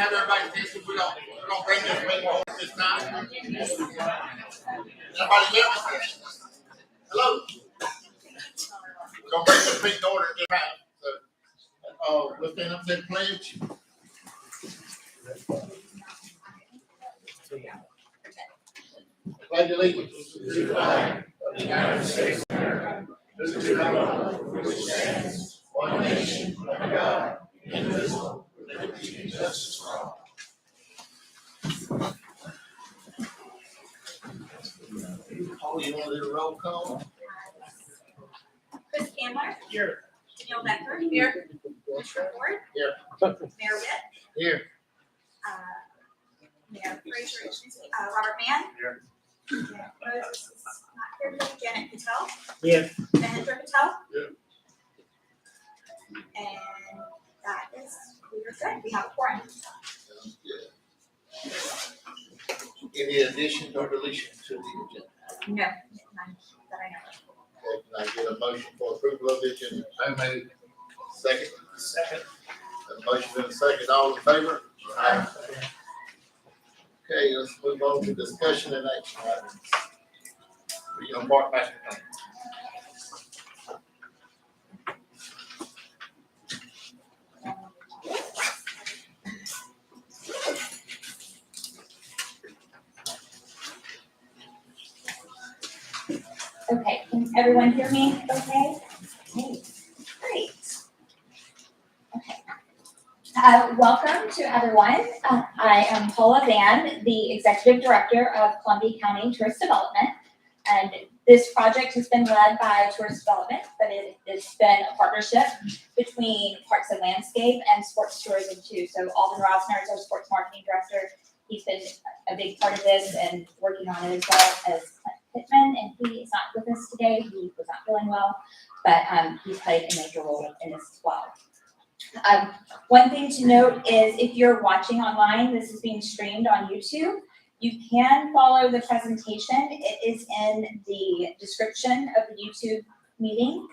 have everybody's attention. We don't bring this meeting over at this time. Everybody hear me? Hello? We're gonna bring this meeting order at this time. So, we'll stand up and say the pledge. Pledge allegiance to the flag of the United States of America, to the republic which stands one nation under God, indivisible, with liberty and justice for all. Oh, you want to do the roll call? Chris Candler. Here. Danielle Becker. Here. Commissioner Ford. Here. Mayor Witt. Here. Mayor Fraser. Robert Mann. Here. Moses is not here today. Janet Patel. Here. Mahendra Patel. Here. And that is, we are good. We have a quorum. Any additions or deletions to the agenda? No, none that I know of. Okay, can I get a motion for approval of the agenda? I made. Second? Second. A motion and a second, all in favor? Aye. Okay, let's move on to discussion and action items. We're gonna mark master plan. Okay, can everyone hear me okay? Great. Okay. Welcome to everyone. I am Paula Van, the Executive Director of Columbia County Tourist Development. And this project has been led by Tourist Development, but it's been a partnership between Parks and Landscape and Sports Tourism too. So Alden Rosner is our Sports Marketing Director. He's been a big part of this and working on it as well as Pittman, and he is not with us today. He was not feeling well, but he's played a major role in this as well. One thing to note is if you're watching online, this is being streamed on YouTube. You can follow the presentation. It is in the description of the YouTube meeting.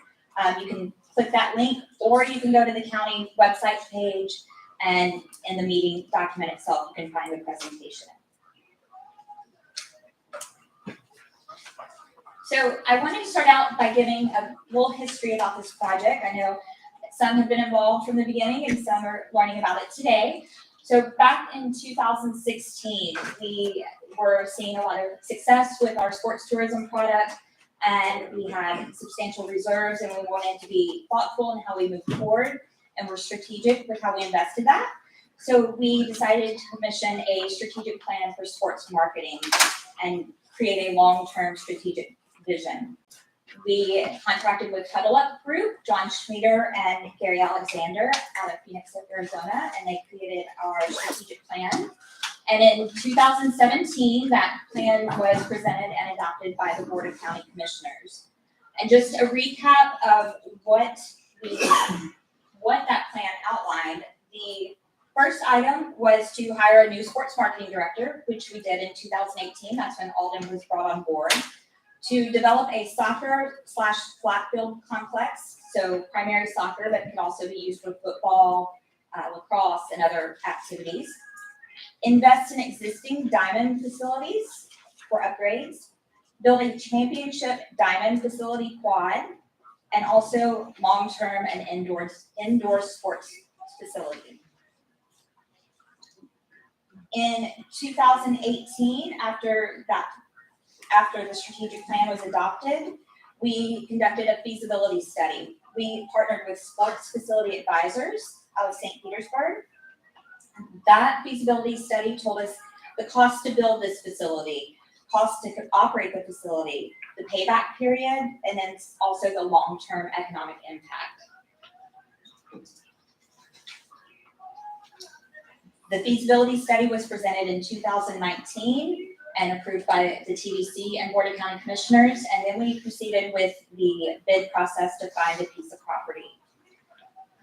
You can click that link, or you can go to the county website page, and in the meeting document itself, you can find the presentation. So I wanted to start out by giving a little history about this project. I know some have been involved from the beginning and some are learning about it today. So back in 2016, we were seeing a lot of success with our sports tourism product, and we had substantial reserves, and we wanted to be thoughtful in how we moved forward, and we're strategic with how we invested that. So we decided to commission a strategic plan for sports marketing and create a long-term strategic vision. We contracted with Huddle Up Group, John Schmieder and Gary Alexander out of Phoenix, Arizona, and they created our strategic plan. And in 2017, that plan was presented and adopted by the Board of County Commissioners. And just a recap of what that plan outlined, the first item was to hire a new sports marketing director, which we did in 2018. That's when Alden was brought on board. To develop a soccer/flat field complex, so primary soccer, but could also be used for football, lacrosse, and other activities. Invest in existing diamond facilities for upgrades. Build a championship diamond facility quad, and also long-term and indoor sports facility. In 2018, after the strategic plan was adopted, we conducted a feasibility study. We partnered with Sports Facility Advisors out of St. Petersburg. That feasibility study told us the cost to build this facility, cost to operate the facility, the payback period, and then also the long-term economic impact. The feasibility study was presented in 2019 and approved by the TDC and Board of County Commissioners, and then we proceeded with the bid process to find a piece of property.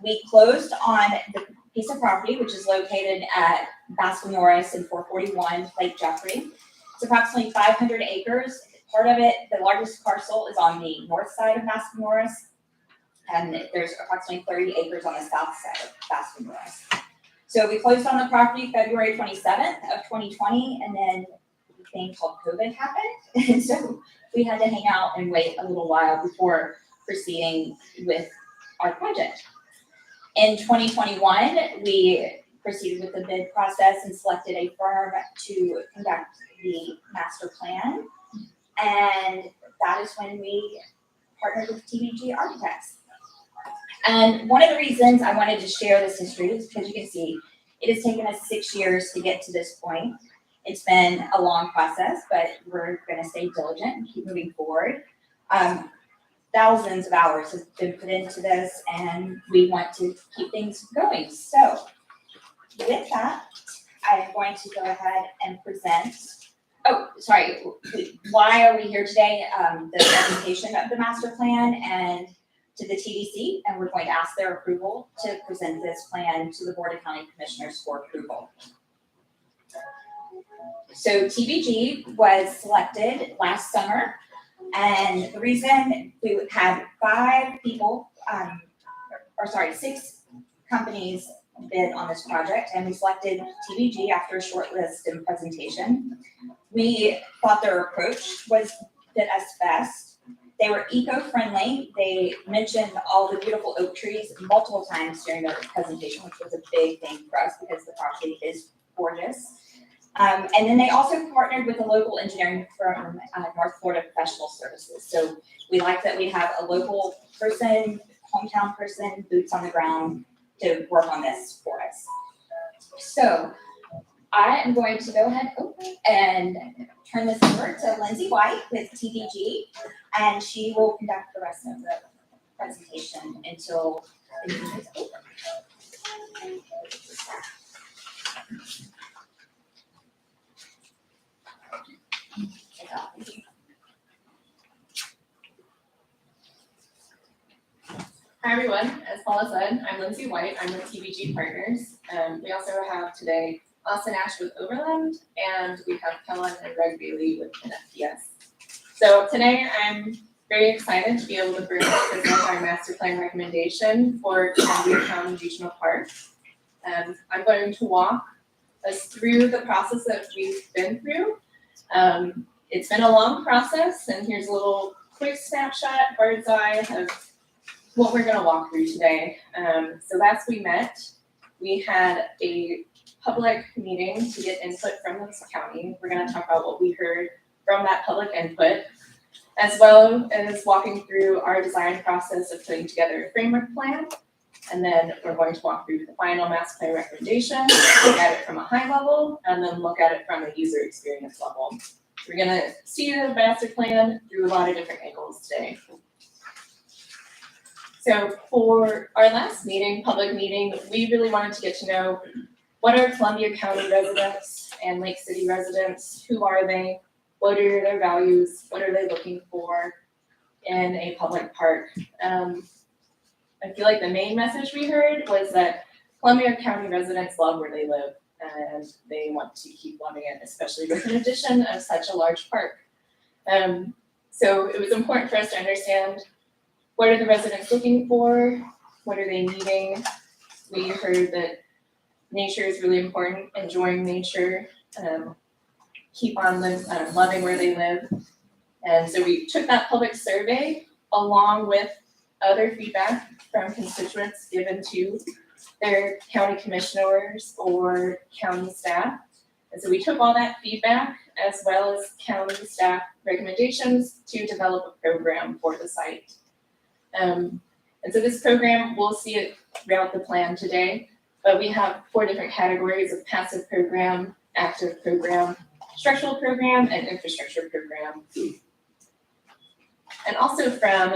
We closed on the piece of property, which is located at Bascom Norris and 441 Lake Jeffrey. It's approximately 500 acres. Part of it, the largest parcel, is on the north side of Bascom Norris, and there's approximately 30 acres on the south side of Bascom Norris. So we closed on the property February 27th of 2020, and then a thing called COVID happened. And so we had to hang out and wait a little while before proceeding with our project. In 2021, we proceeded with the bid process and selected a firm to conduct the master plan. And that is when we partnered with TDC Architects. And one of the reasons I wanted to share this history is because you can see it has taken us 6 years to get to this point. It's been a long process, but we're going to stay diligent and keep moving forward. Thousands of hours have been put into this, and we want to keep things going. So with that, I am going to go ahead and present. Oh, sorry. Why are we here today? The presentation of the master plan and to the TDC, and we're going to ask their approval to present this plan to the Board of County Commissioners for approval. So TBG was selected last summer, and the reason we had 6 companies bid on this project, and we selected TBG after a short list and presentation. We thought their approach fit us best. They were eco-friendly. They mentioned all the beautiful oak trees multiple times during their presentation, which was a big thing for us because the property is gorgeous. And then they also partnered with a local engineering firm, North Florida Professional Services. So we like that we have a local person, hometown person, boots on the ground to work on this for us. So I am going to go ahead and turn this over to Lindsay White with TDG, and she will conduct the rest of the presentation until the meeting is over. Hi everyone, as Paula said, I'm Lindsay White, I'm with TBG Partners. We also have today Austin Ash with Overland, and we have Kellen and Greg Bailey with NFPS. So today I'm very excited to be able to present our master plan recommendation for Columbia County Regional Park. I'm going to walk us through the process that we've been through. It's been a long process, and here's a little quick snapshot, bird's eye of what we're going to walk through today. So last we met, we had a public meeting to get input from the county. We're going to talk about what we heard from that public input, as well as walking through our design process of putting together a framework plan. And then we're going to walk through the final master plan recommendation, look at it from a high level, and then look at it from a user experience level. We're going to see the master plan through a lot of different angles today. So for our last meeting, public meeting, we really wanted to get to know what are Columbia County residents and Lake City residents, who are they, what are their values, what are they looking for in a public park. I feel like the main message we heard was that Columbia County residents love where they live and they want to keep loving it, especially with an addition of such a large park. So it was important for us to understand, what are the residents looking for? What are they needing? We heard that nature is really important, enjoying nature, keep on loving where they live. And so we took that public survey along with other feedback from constituents given to their county commissioners or county staff. And so we took all that feedback as well as county staff recommendations to develop a program for the site. And so this program, we'll see it throughout the plan today, but we have 4 different categories of passive program, active program, structural program, and infrastructure program. And also from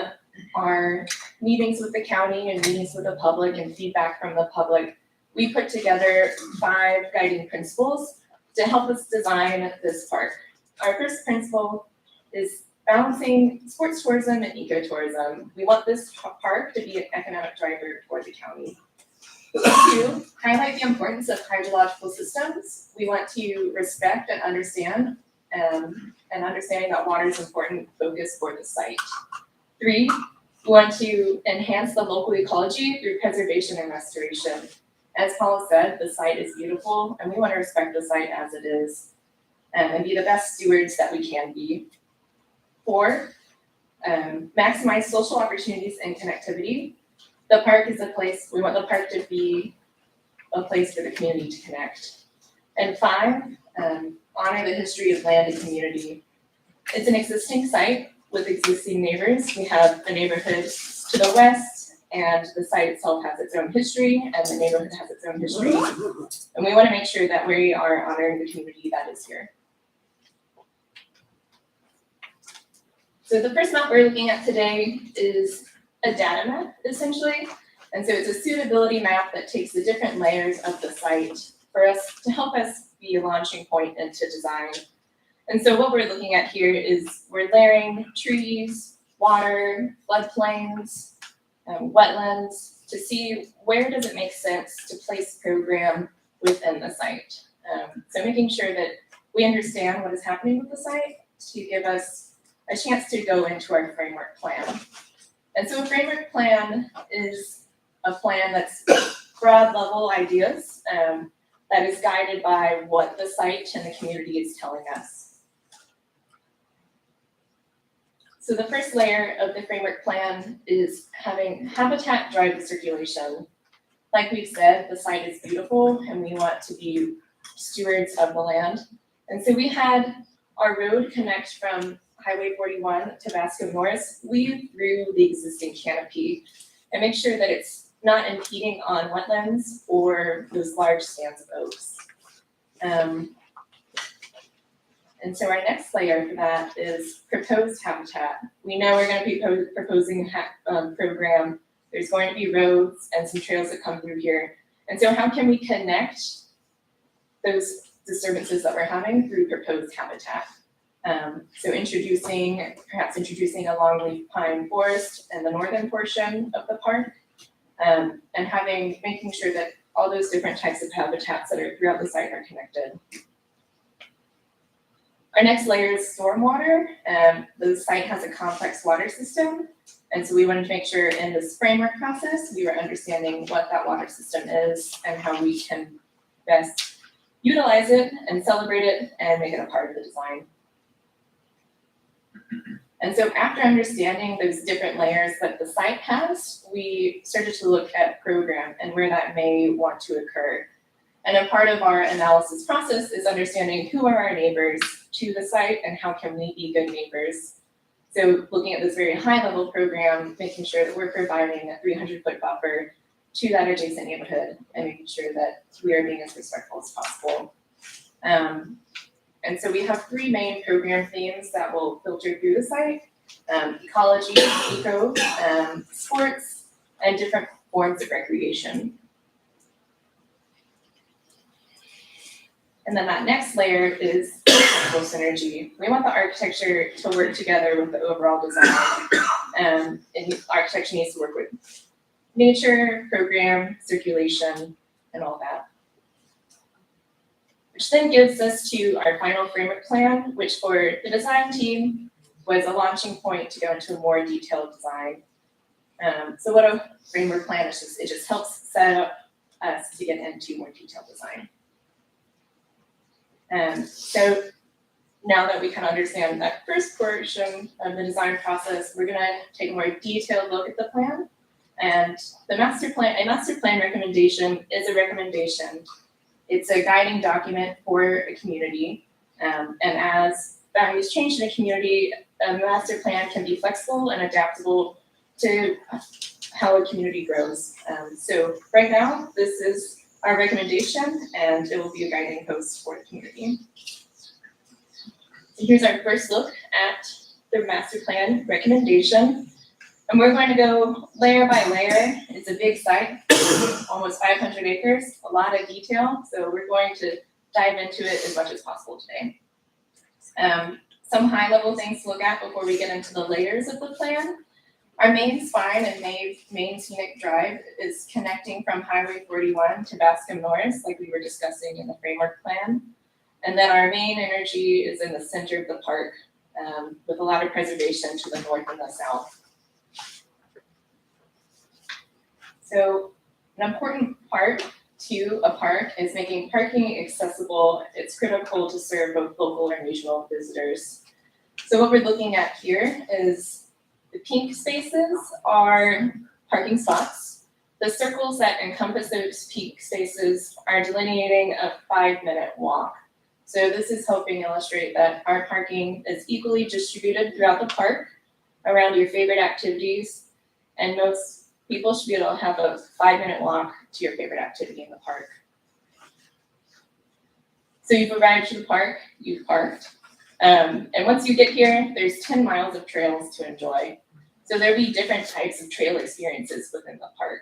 our meetings with the county and meetings with the public and feedback from the public, we put together 5 guiding principles to help us design this park. Our first principle is balancing sports tourism and ecotourism. We want this park to be an economic driver for the county. 2, highlight the importance of hydrological systems. We want to respect and understand, and understanding that water is an important focus for the site. 3, we want to enhance the local ecology through preservation and restoration. As Paula said, the site is beautiful and we want to respect the site as it is, and be the best stewards that we can be. 4, maximize social opportunities and connectivity. The park is a place, we want the park to be a place for the community to connect. And 5, honor the history of land and community. It's an existing site with existing neighbors. We have a neighborhood to the west, and the site itself has its own history, and the neighborhood has its own history. And we want to make sure that we are honoring the community that is here. So the first map we're looking at today is a data map, essentially. And so it's a suitability map that takes the different layers of the site for us to help us be a launching point into design. And so what we're looking at here is we're layering trees, water, floodplains, wetlands to see where does it make sense to place program within the site. So making sure that we understand what is happening with the site to give us a chance to go into our framework plan. And so a framework plan is a plan that's broad level ideas that is guided by what the site and the community is telling us. So the first layer of the framework plan is having habitat drive the circulation. Like we've said, the site is beautiful and we want to be stewards of the land. And so we had our road connect from Highway 41 to Bascom Norris. We through the existing canopy and make sure that it's not impeding on wetlands or those large stands of oaks. And so our next layer for that is proposed habitat. We know we're going to be proposing a program. There's going to be roads and some trails that come through here. And so how can we connect those disturbances that we're having through proposed habitat? So perhaps introducing a longleaf pine forest in the northern portion of the park, and making sure that all those different types of habitats that are throughout the site are connected. Our next layer is stormwater. The site has a complex water system, and so we wanted to make sure in this framework process we were understanding what that water system is and how we can best utilize it and celebrate it and make it a part of the design. And so after understanding those different layers that the site has, we started to look at program and where that may want to occur. And a part of our analysis process is understanding who are our neighbors to the site and how can we be good neighbors. So looking at this very high level program, making sure that we're providing a 300-foot buffer to that adjacent neighborhood and making sure that we are being as respectful as possible. And so we have 3 main program themes that will filter through the site: ecology, eco, sports, and different forms of recreation. And then that next layer is technical synergy. We want the architecture to work together with the overall design. And architecture needs to work with nature, program, circulation, and all that. Which then gives us to our final framework plan, which for the design team was a launching point to go into a more detailed design. So what a framework plan is, it just helps set up us to get into more detailed design. So now that we kind of understand that first portion of the design process, we're gonna take a more detailed look at the plan. And a master plan recommendation is a recommendation. It's a guiding document for a community. And as values change in a community, a master plan can be flexible and adaptable to how a community grows. So right now, this is our recommendation, and it will be a guiding post for the community. So here's our first look at the master plan recommendation. And we're going to go layer by layer. It's a big site, almost 500 acres, a lot of detail. So we're going to dive into it as much as possible today. Some high level things to look at before we get into the layers of the plan. Our main spine and main scenic drive is connecting from Highway 41 to Bascom Norris, like we were discussing in the framework plan. And then our main energy is in the center of the park, with a lot of preservation to the north and the south. So an important part to a park is making parking accessible. It's critical to serve both local and regional visitors. So what we're looking at here is the pink spaces are parking spots. The circles that encompass those pink spaces are delineating a 5-minute walk. So this is helping illustrate that our parking is equally distributed throughout the park around your favorite activities, and most people should be able to have a 5-minute walk to your favorite activity in the park. So you've arrived to the park, you've parked, and once you get here, there's 10 miles of trails to enjoy. So there'll be different types of trail experiences within the park.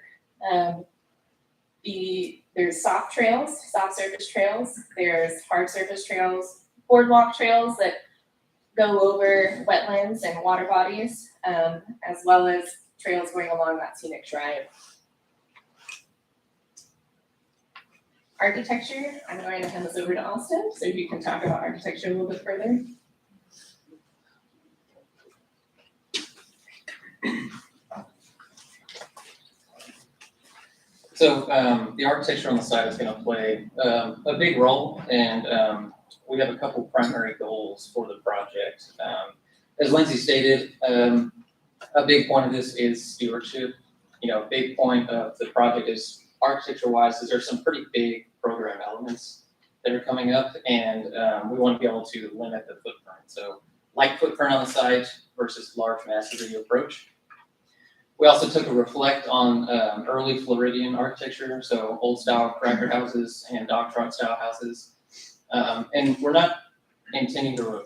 There's soft trails, soft surface trails, there's hard surface trails, boardwalk trails that go over wetlands and water bodies, as well as trails going along that scenic drive. Architecture, I'm going to hand this over to Austin, so you can talk about architecture a little bit further. So the architecture on the site is going to play a big role, and we have a couple primary goals for the project. As Lindsay stated, a big point of this is stewardship. A big point of the project is architecture-wise is there's some pretty big program elements that are coming up, and we want to be able to limit the footprint. So light footprint on the site versus large masses as you approach. We also took a reflect on early Floridian architecture, so old style cracker houses and dog trot style houses. And we're not intending to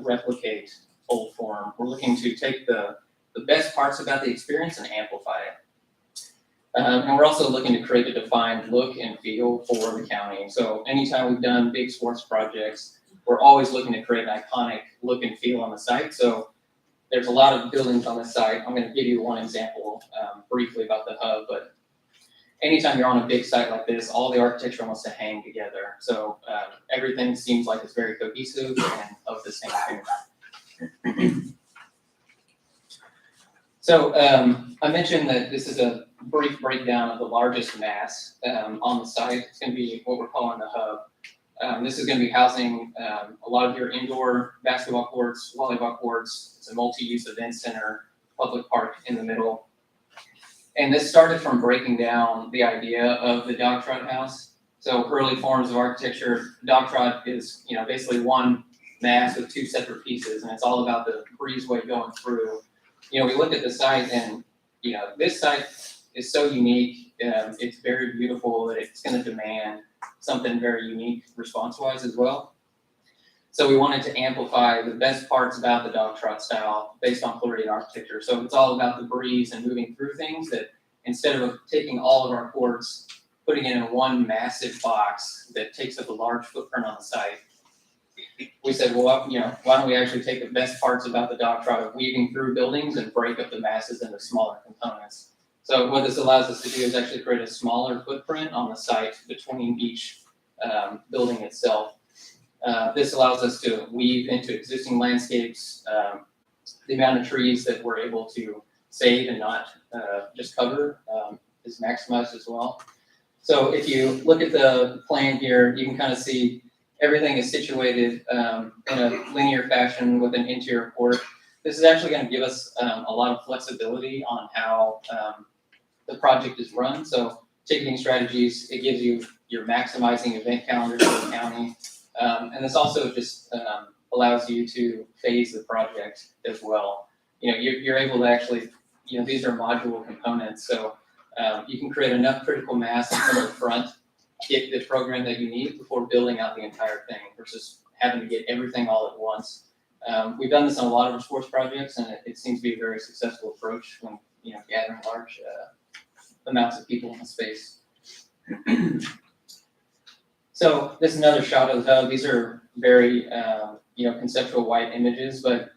replicate old form. We're looking to take the best parts about the experience and amplify it. And we're also looking to create a defined look and feel for the county. So anytime we've done big sports projects, we're always looking to create an iconic look and feel on the site. So there's a lot of buildings on the site. I'm going to give you one example briefly about the hub, but anytime you're on a big site like this, all the architecture wants to hang together. So everything seems like it's very cohesive and of the same thing. So I mentioned that this is a brief breakdown of the largest mass on the site. It's going to be what we're calling the hub. This is going to be housing a lot of your indoor basketball courts, volleyball courts. It's a multi-use event center, public park in the middle. And this started from breaking down the idea of the dog trot house. So early forms of architecture, dog trot is basically one mass with two separate pieces, and it's all about the breezeway going through. We look at the site, and this site is so unique. It's very beautiful that it's going to demand something very unique response-wise as well. So we wanted to amplify the best parts about the dog trot style based on Floridian architecture. So it's all about the breeze and moving through things, that instead of taking all of our courts, putting it in one massive box that takes up a large footprint on the site, we said, well, why don't we actually take the best parts about the dog trot of weaving through buildings and break up the masses into smaller components. So what this allows us to do is actually create a smaller footprint on the site between each building itself. This allows us to weave into existing landscapes. The amount of trees that we're able to save and not just cover is maximized as well. So if you look at the plan here, you can kind of see everything is situated in a linear fashion with an interior court. This is actually going to give us a lot of flexibility on how the project is run. So ticketing strategies, it gives you your maximizing event calendar for the county. And this also just allows you to phase the project as well. You're able to actually, these are modular components. So you can create enough critical mass in the front, get the program that you need before building out the entire thing versus having to get everything all at once. We've done this on a lot of our sports projects, and it seems to be a very successful approach when gathering large amounts of people in the space. So this is another shot of the hub. These are very conceptual white images, but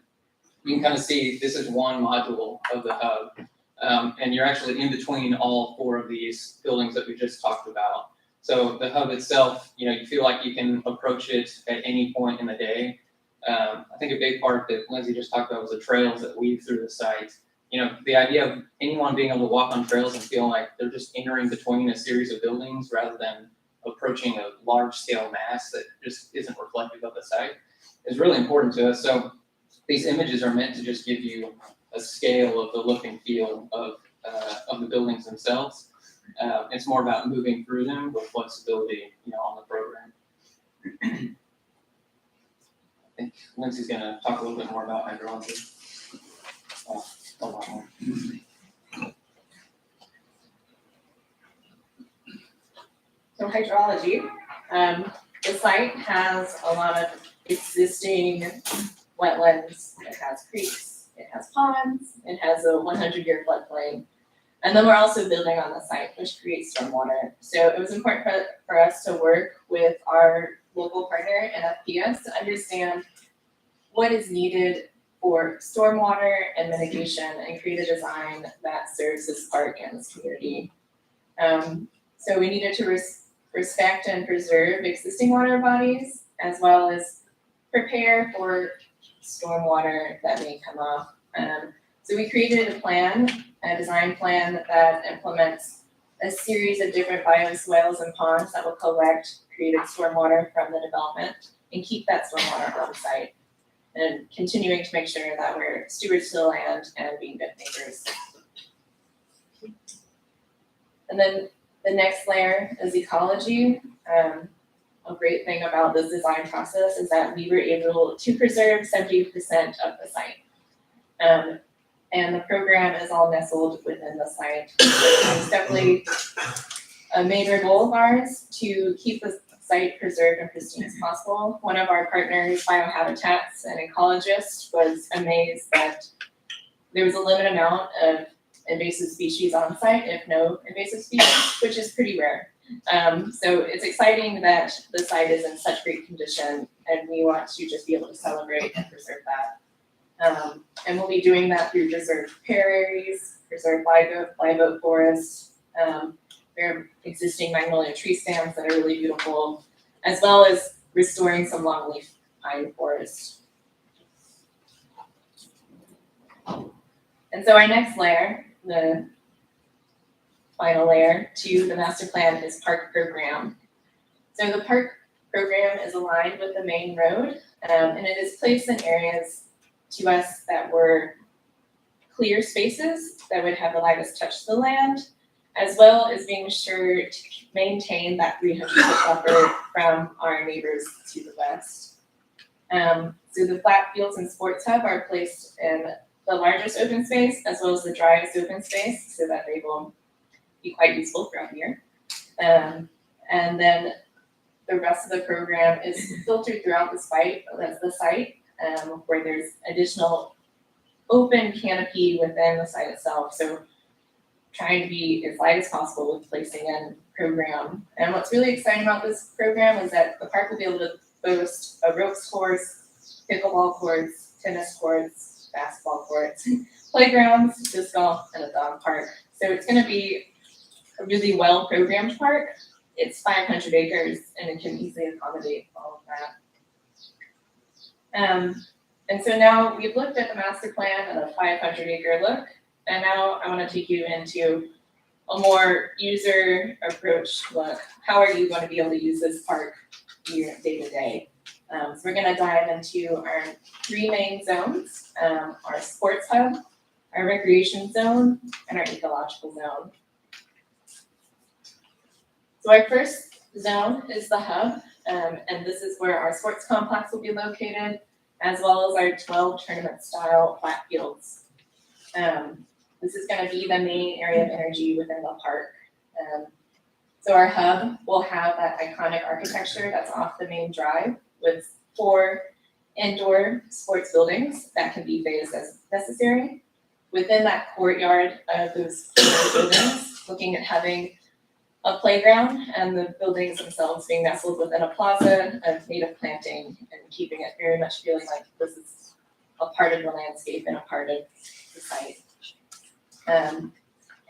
you can kind of see this is one module of the hub, and you're actually in between all four of these buildings that we just talked about. So the hub itself, you feel like you can approach it at any point in the day. I think a big part that Lindsay just talked about was the trails that weave through the site. the idea of anyone being able to walk on trails and feel like they're just entering between a series of buildings rather than approaching a large scale mass that just isn't reflective of the site is really important to us. So these images are meant to just give you a scale of the look and feel of the buildings themselves. It's more about moving through them with flexibility, on the program. I think Lindsay's going to talk a little bit more about hydrology. A lot more. So hydrology, the site has a lot of existing wetlands. It has creeks, it has ponds, it has a 100-year floodplain. And then we're also building on the site, which creates stormwater. So it was important for us to work with our local partner, NFPS, to understand what is needed for stormwater and mitigation and create a design that serves this park and this community. So we needed to respect and preserve existing water bodies, as well as prepare for stormwater that may come off. So we created a design plan that implements a series of different bioswales and ponds that will collect created stormwater from the development and keep that stormwater on site, and continuing to make sure that we're stewards to the land and being good neighbors. And then the next layer is ecology. A great thing about this design process is that we were able to preserve 70% of the site. And the program is all nestled within the site. It's definitely a major goal of ours to keep the site preserved and pristine as possible. One of our partners, Biohabitats, an ecologist, was amazed that there was a limited amount of invasive species on site, if no invasive species, which is pretty rare. So it's exciting that the site is in such great condition, and we want to just be able to celebrate and preserve that. And we'll be doing that through preserved prairies, preserved live oak forests. There are existing magnolia tree stands that are really beautiful, as well as restoring some longleaf pine forest. And so our next layer, the final layer to the master plan, is park program. So the park program is aligned with the main road, and it is placed in areas to us that were clear spaces that would have the lightest touch to the land, as well as being sure to maintain that 300-foot buffer from our neighbors to the west. So the flat fields and sports hub are placed in the largest open space as well as the driest open space, so that they will be quite useful throughout the year. And then the rest of the program is filtered throughout the site, where there's additional open canopy within the site itself. So trying to be as light as possible with placing in program. And what's really exciting about this program is that the park will be able to boast a ropes course, pickleball courts, tennis courts, basketball courts, playgrounds, disc golf, and a dog park. So it's going to be a really well-programmed park. It's 500 acres, and it can easily accommodate all of that. And so now we've looked at the master plan and a 500-acre look, and now I want to take you into a more user approach look. How are you going to be able to use this park day to day? So we're going to dive into our 3 main zones, our sports hub, our recreation zone, and our ecological zone. So our first zone is the hub, and this is where our sports complex will be located, as well as our 12 tournament-style flat fields. This is going to be the main area of energy within the park. So our hub will have that iconic architecture that's off the main drive with 4 indoor sports buildings that can be phased as necessary. Within that courtyard of those buildings, looking at having a playground and the buildings themselves being nestled within a plaza of native planting and keeping it very much feeling like this is a part of the landscape and a part of the site.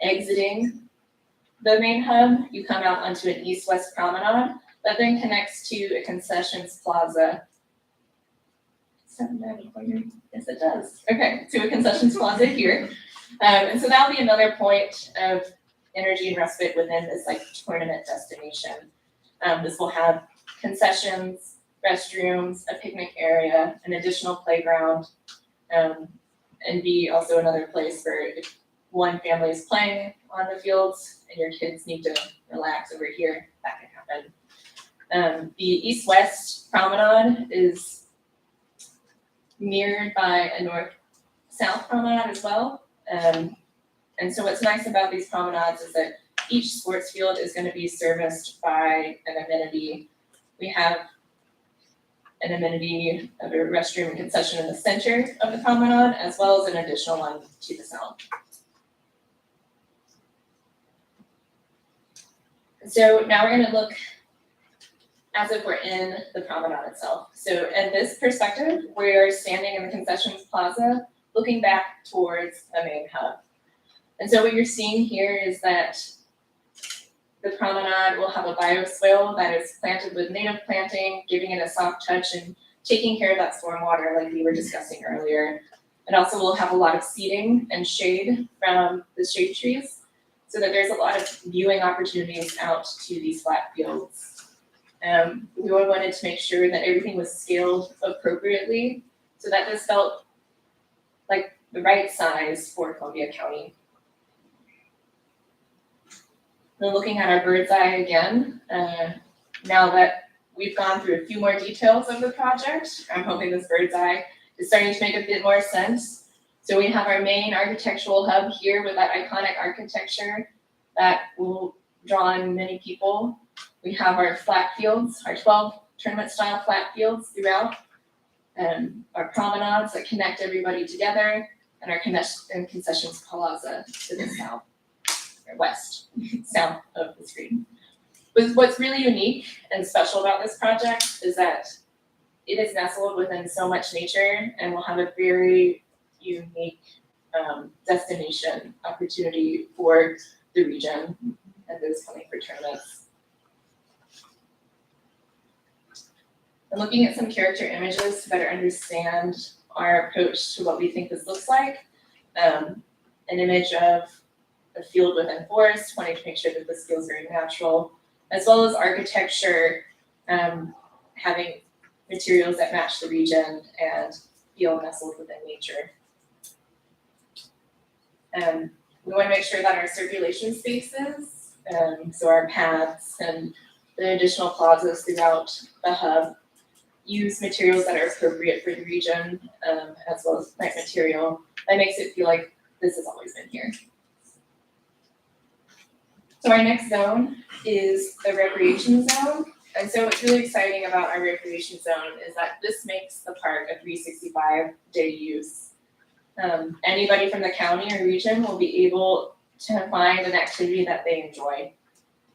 Exiting the main hub, you come out onto an east-west promenade that then connects to a concessions plaza. Yes, it does. Okay, to a concessions plaza here. And so that'll be another point of energy and respite within this like tournament destination. This will have concessions, restrooms, a picnic area, an additional playground, and be also another place for if one family is playing on the fields and your kids need to relax over here, that can happen. The east-west promenade is mirrored by a north-south promenade as well. And so what's nice about these promenades is that each sports field is going to be serviced by an amenity. We have an amenity of a restroom and concession in the center of the promenade, as well as an additional one to the south. So now we're going to look as if we're in the promenade itself. So in this perspective, we're standing in the concessions plaza, looking back towards the main hub. And so what you're seeing here is that the promenade will have a bioswale that is planted with native planting, giving it a soft touch and taking care of that stormwater like we were discussing earlier. It also will have a lot of seating and shade from the shade trees so that there's a lot of viewing opportunities out to these flat fields. We wanted to make sure that everything was scaled appropriately so that this felt like the right size for Columbia County. Then looking at our bird's eye again, now that we've gone through a few more details of the project, I'm hoping this bird's eye is starting to make a bit more sense. So we have our main architectural hub here with that iconic architecture that will draw in many people. We have our flat fields, our 12 tournament style flat fields throughout, our promenades that connect everybody together, and our concessions plaza to the south. West, south of the screen. But what's really unique and special about this project is that it is nestled within so much nature and will have a very unique destination opportunity for the region and those coming for tournaments. And looking at some character images to better understand our approach to what we think this looks like. An image of a field within forest, wanting to make sure that this feels very natural, as well as architecture, having materials that match the region and feel nestled within nature. We want to make sure that our circulation spaces, so our paths and the additional plazas throughout the hub, use materials that are appropriate for the region, as well as plant material that makes it feel like this has always been here. So our next zone is the recreation zone. And so what's really exciting about our recreation zone is that this makes the park a 365-day use. Anybody from the county or region will be able to find an activity that they enjoy.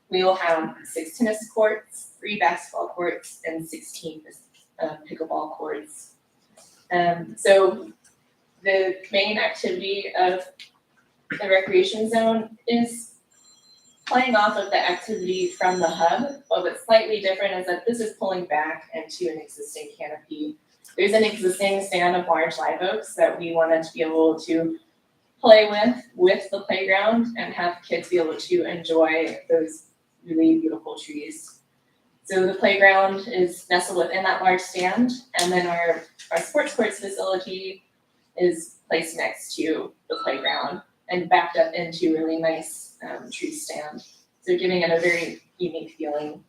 We will have 6 tennis courts, 3 basketball courts, and 16 pickleball courts. So the main activity of the recreation zone is playing off of the activity from the hub, but what's slightly different is that this is pulling back into an existing canopy. There's an existing stand of large live oaks that we wanted to be able to play with the playground and have kids be able to enjoy those really beautiful trees. So the playground is nestled within that large stand, and then our sports courts facility is placed next to the playground and backed up into a really nice tree stand. So giving it a very unique feeling.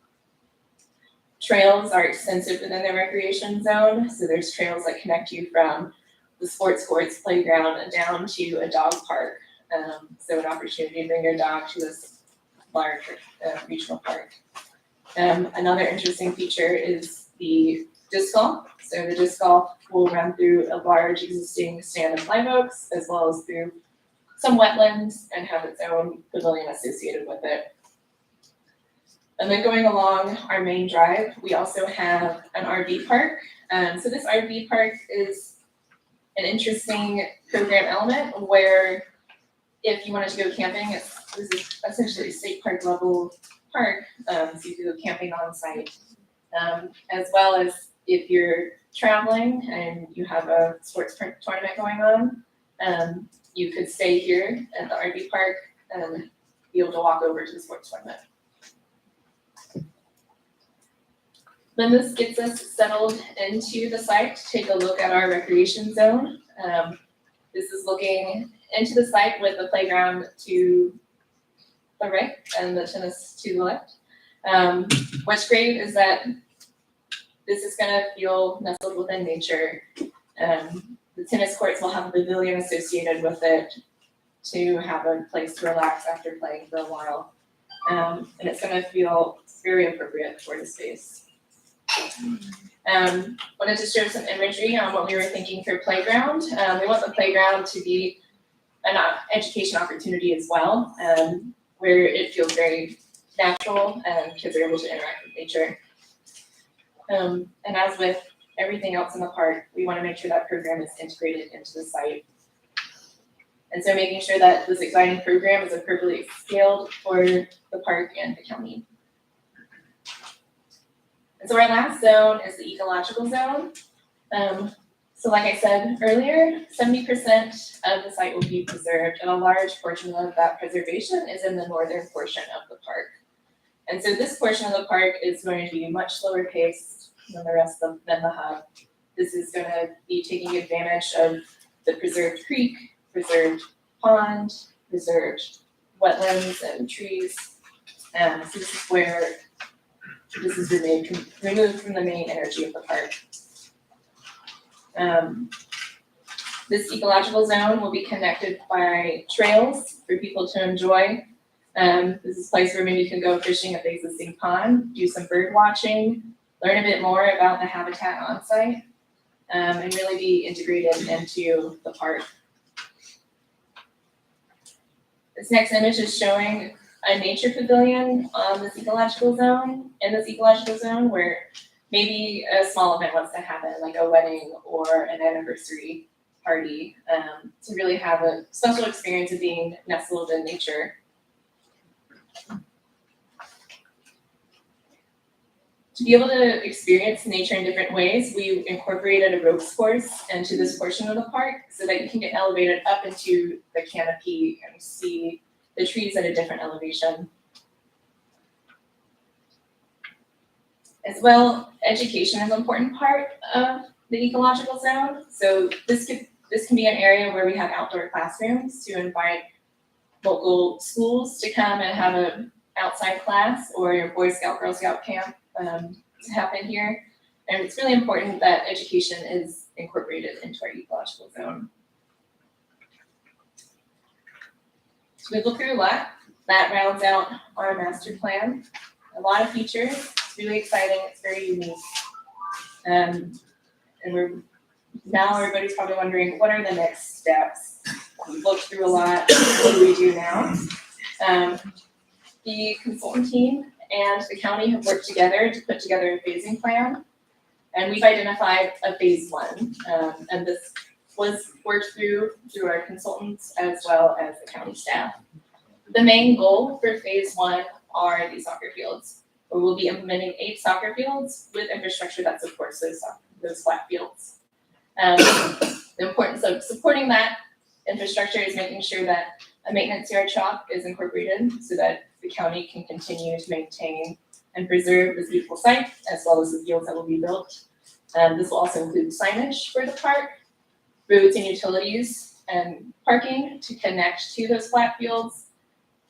Trails are extensive within the recreation zone. So there's trails that connect you from the sports courts playground down to a dog park. So an opportunity to bring your dog to this large regional park. Another interesting feature is the disc golf. So the disc golf will run through a large existing stand of live oaks, as well as through some wetlands, and have its own pavilion associated with it. And then going along our main drive, we also have an RV park. So this RV park is an interesting program element where if you wanted to go camping, this is essentially a state park level park, so you can go camping on site, as well as if you're traveling and you have a sports tournament going on, you could stay here at the RV park and be able to walk over to the sports tournament. Then this gets us settled into the site to take a look at our recreation zone. This is looking into the site with the playground to the right and the tennis to the left. What's great is that this is gonna feel nestled within nature. The tennis courts will have a pavilion associated with it to have a place to relax after playing for a while. And it's gonna feel very appropriate for the space. Wanted to share some imagery on what we were thinking for playground. We want the playground to be an education opportunity as well, where it feels very natural and kids are able to interact with nature. And as with everything else in the park, we want to make sure that program is integrated into the site. And so making sure that this exciting program is appropriately scaled for the park and the county. And so our last zone is the ecological zone. So like I said earlier, 70% of the site will be preserved, and a large portion of that preservation is in the northern portion of the park. And so this portion of the park is going to be much slower paced than the hub. This is going to be taking advantage of the preserved creek, preserved pond, preserved wetlands and trees. So this is where this is removed from the main energy of the park. This ecological zone will be connected by trails for people to enjoy. This is a place where maybe you can go fishing at the existing pond, do some bird watching, learn a bit more about the habitat on site, and really be integrated into the park. This next image is showing a nature pavilion on this ecological zone, where maybe a small event wants to happen, like a wedding or an anniversary party, to really have a special experience of being nestled in nature. To be able to experience nature in different ways, we incorporated a ropes course into this portion of the park so that you can get elevated up into the canopy and see the trees at a different elevation. As well, education is an important part of the ecological zone. So this can be an area where we have outdoor classrooms to invite local schools to come and have an outside class, or your Boy Scout, Girl Scout camp to happen here. And it's really important that education is incorporated into our ecological zone. So we look through a lot. That rounds out our master plan. A lot of features. It's really exciting. It's very unique. And now everybody's probably wondering, what are the next steps? We've looked through a lot. What do we do now? The consultant team and the county have worked together to put together a phasing plan. And we've identified a phase one. And this was worked through our consultants as well as the county staff. The main goal for phase one are these soccer fields, where we'll be implementing 8 soccer fields with infrastructure that supports those flat fields. The importance of supporting that infrastructure is making sure that a maintenance yard shop is incorporated so that the county can continue to maintain and preserve this beautiful site, as well as the fields that will be built. This will also include signage for the park, roads and utilities, and parking to connect to those flat fields.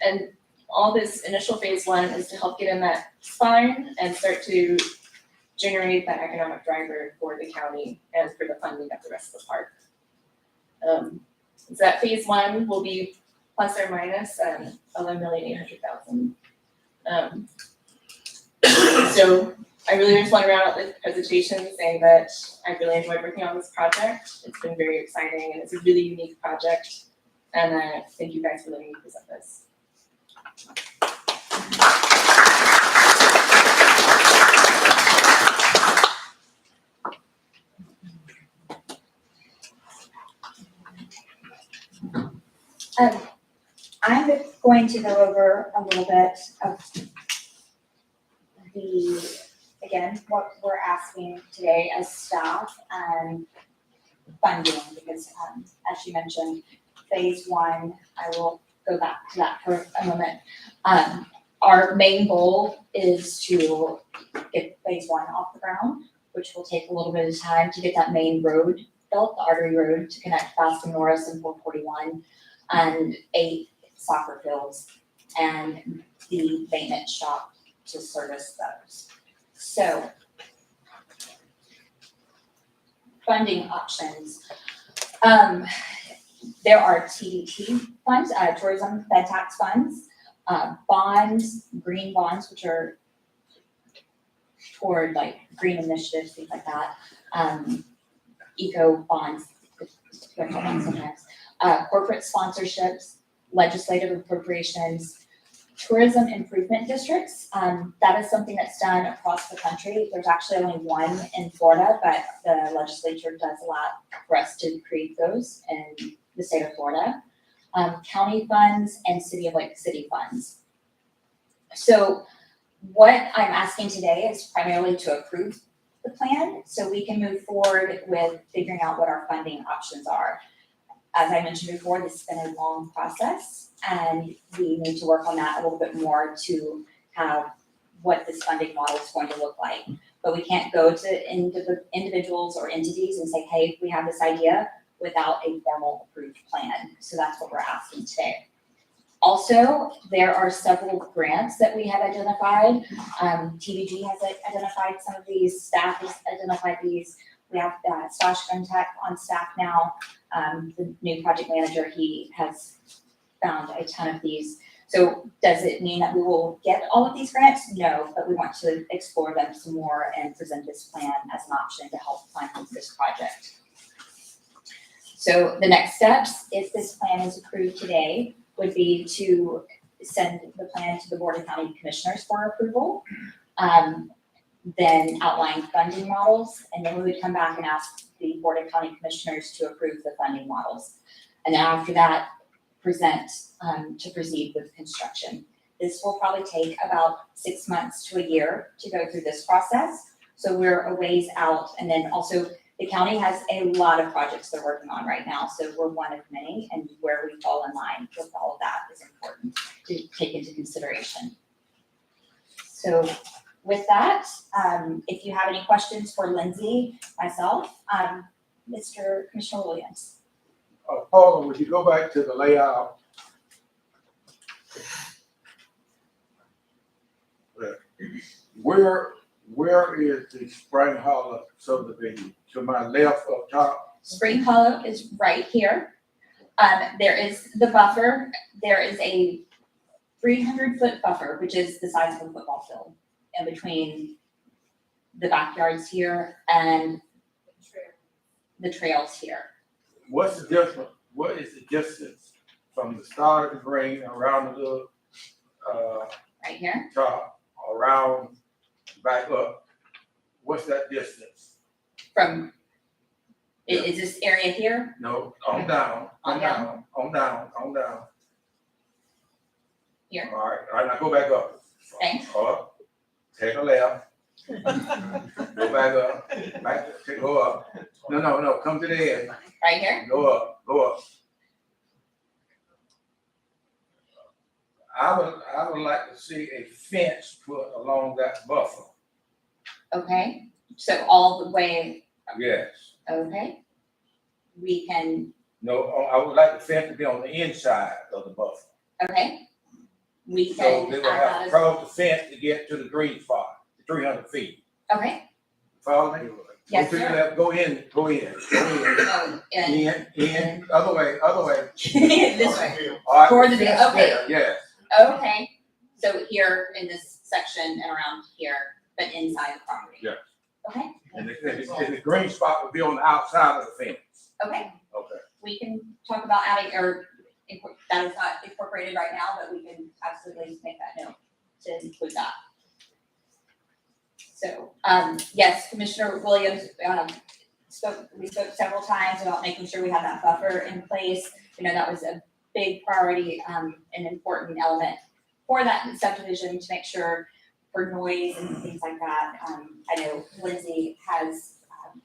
And all this initial phase one is to help get in that spine and start to generate that economic driver for the county and for the funding of the rest of the park. So that phase one will be plus or minus $11,800,000. So I really just want to round out this presentation saying that I really enjoyed working on this project. It's been very exciting and it's a really unique project. And thank you guys for letting me present this. I'm going to go over a little bit of what we're asking today as staff and funding, because as she mentioned, phase one, I will go back to that for a moment. Our main goal is to get phase one off the ground, which will take a little bit of time to get that main road built, the artery road to connect Fast and Norris and 441, and 8 soccer fields, and the maintenance shop to service those. So, funding options. There are TDT funds, tourism fed tax funds, bonds, green bonds, which are toward like green initiatives, things like that. Eco bonds, sometimes. Corporate sponsorships, legislative appropriations, tourism improvement districts. That is something that's done across the country. There's actually only one in Florida, but the legislature does allow for us to create those in the state of Florida. County funds and city of Lake City funds. So what I'm asking today is primarily to approve the plan so we can move forward with figuring out what our funding options are. As I mentioned before, this has been a long process and we need to work on that a little bit more to have what this funding model is going to look like. But we can't go to individuals or entities and say, hey, we have this idea without a formal approved plan. So that's what we're asking today. Also, there are several grants that we have identified. TBG has identified some of these, staff has identified these. We have Stash Fintech on staff now. The new project manager, he has found a ton of these. So does it mean that we will get all of these grants? No, but we want to explore them some more and present this plan as an option to help fund this project. So the next steps, if this plan is approved today, would be to send the plan to the Board of County Commissioners for approval, then outline funding models, and then we would come back and ask the Board of County Commissioners to approve the funding models. And then after that, present to proceed with construction. This will probably take about 6 months to a year to go through this process. So we're a ways out, and then also the county has a lot of projects they're working on right now, so we're one of many, and where we fall in line with all of that is important to take into consideration. So with that, if you have any questions for Lindsay, myself, Mr. Commissioner Williams. Paula, would you go back to the layout? Where is the Spring Hollow subdivision? To my left up top? Spring Hollow is right here. There is the buffer. There is a 300-foot buffer, which is the size of a football field, in between the backyards here and the trails here. What's the difference? What is the distance from the start of the green around the little Right here. top, around, back up? What's that distance? From, is this area here? No, on down, on down, on down, on down. Here. All right, now go back up. Okay. Up, take a left. Go back up, go up. No, come to the edge. Right here? Go up, go up. I would like to see a fence put along that buffer. Okay, so all the way, Yes. okay. We can, No, I would like the fence to be on the inside of the buffer. okay. We So can they add will have that to as, cross the fence to get to the green spot, 300 feet. okay. Follow me? Yes, Go to the sir. left, go in. Oh, and In, other way. this way. All right, Toward the fence field, okay. there, yes. Okay, so here in this section and around here, but inside the property? Yeah. Okay, And the green spot would be on the outside of the fence. okay, Okay. we can talk about adding, or that is not incorporated right now, but we can absolutely make that note to include that. So, yes, Commissioner Williams, we spoke several times about making sure we have that buffer in place. You know, that was a big priority, an important element for that subdivision to make sure for noise and things like that. I know Lindsay has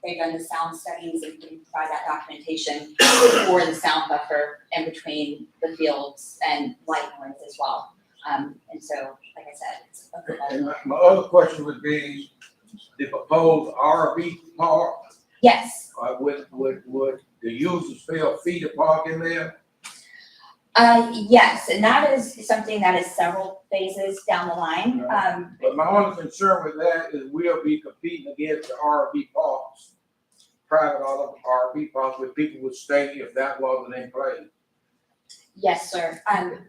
they've done the sound studies and can provide that documentation for the sound buffer in between the fields and light noise as well. And so, like I said, it's a good And my other question would be, the proposed RV park, Yes. would the users pay a fee to park in there? Yes, and that is something that is several phases down the line. But my only concern with that is we'll be competing against the RV parks, private RV parks, where people would stay if that wasn't in place. Yes, sir.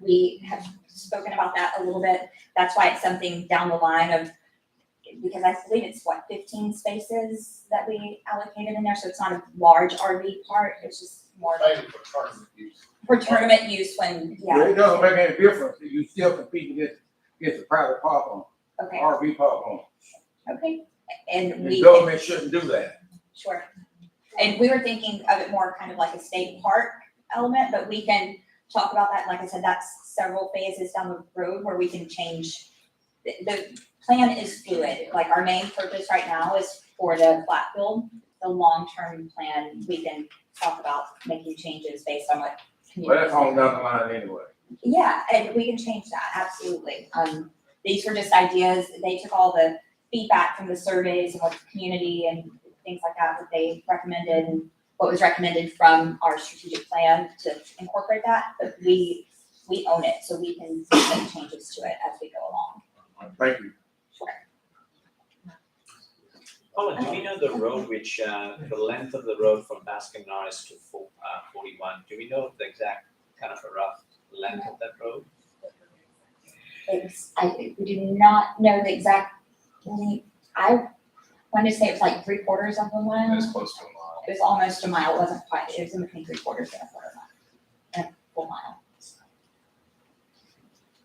We have spoken about that a little bit. That's why it's something down the line of, because I believe it's 15 spaces that we allocated in there, so it's not a large RV park, it's just more Maybe for tournament use. for tournament use when, It doesn't make any difference, you still compete against the private park on, Okay, RV park on. okay. And The we, government shouldn't do that. sure. And we were thinking of it more kind of like a state park element, but we can talk about that. Like I said, that's several phases down the road where we can change. The plan is fluid. Like our main purpose right now is for the flat field. The long-term plan, we can talk about making changes based on what But that's communities. on down the line anyway. Yeah, and we can change that, absolutely. These were just ideas. They took all the feedback from the surveys and what the community and things like that they recommended and what was recommended from our strategic plan to incorporate that. But we own it, so we can make changes to it as we go along. Thank you. Sure. Paula, do we know the road which, the length of the road from Baskin Norris to 41? Do we know the exact kind of a rough length of that road? We do not know the exact length. I want to say it was like 3/4 of a mile. It's close to a mile. It was almost a mile. It wasn't quite. It was in between 3/4 and a quarter mile. And a full mile.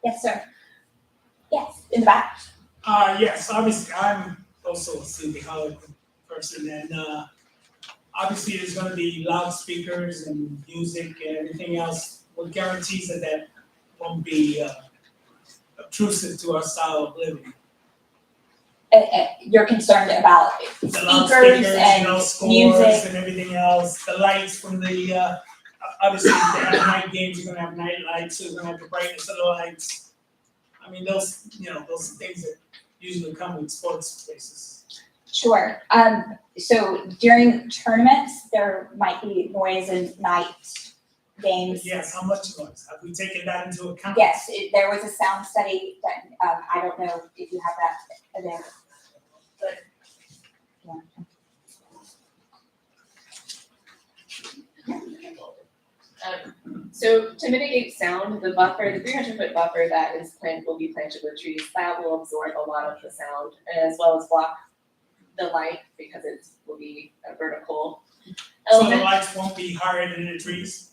Yes, sir. Yes, in the back. Yes, obviously, I'm also a Sleepy Hollow person, and, obviously, there's gonna be loudspeakers and music and everything else. What guarantees that won't be, obtrusive to our style of living? You're concerned about The speakers loudspeakers, and scores music. and everything else, the lights from the, obviously, if they have night games, you're gonna have night lights, so you're gonna have the brightness of the lights. I mean, those things that usually come with sports spaces. Sure. So during tournaments, there might be noise and night games. Yes, how much noise? Have we taken that into account? Yes, there was a sound study that, I don't know if you have that there. But, yeah. So to mitigate sound, the buffer, the 300-foot buffer that will be planted with trees, that will absorb a lot of the sound as well as block the light because it will be a vertical So the element. lights won't be higher than the trees?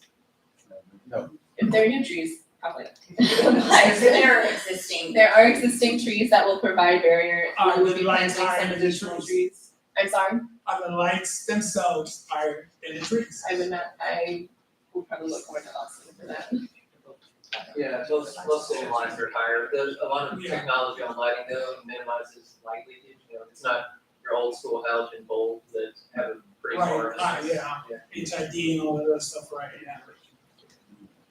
If they're new trees, probably. So there are existing. There are existing trees that will provide barrier. Are We will the be lights planting higher some than the additional trees? trees. I'm sorry, Are the lights themselves higher than the trees? I will probably look more for that. Yeah, those city lines are higher. There's a lot of Yeah. technology on lighting though minimizes light leakage. You know, it's not your old school halogen bulbs that have a pretty far. Right, yeah, Yeah. HID and all of that stuff, right, yeah.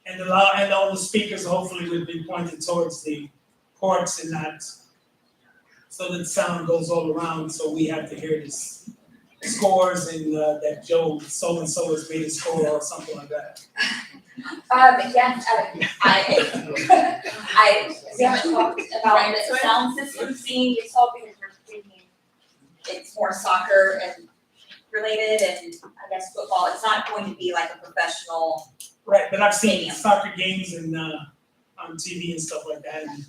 And and all the speakers hopefully would be pointed towards the courts and not, so that sound goes all around, so we have to hear this scores and, that Joe so-and-so has made a score or something like that. Yes, we haven't talked about Right, the so sound system scene, it's all because we're thinking it's more soccer and related and I guess football, it's not going to be like a professional. Right, but I've seen Stadium. soccer games and, on TV and stuff like that, and,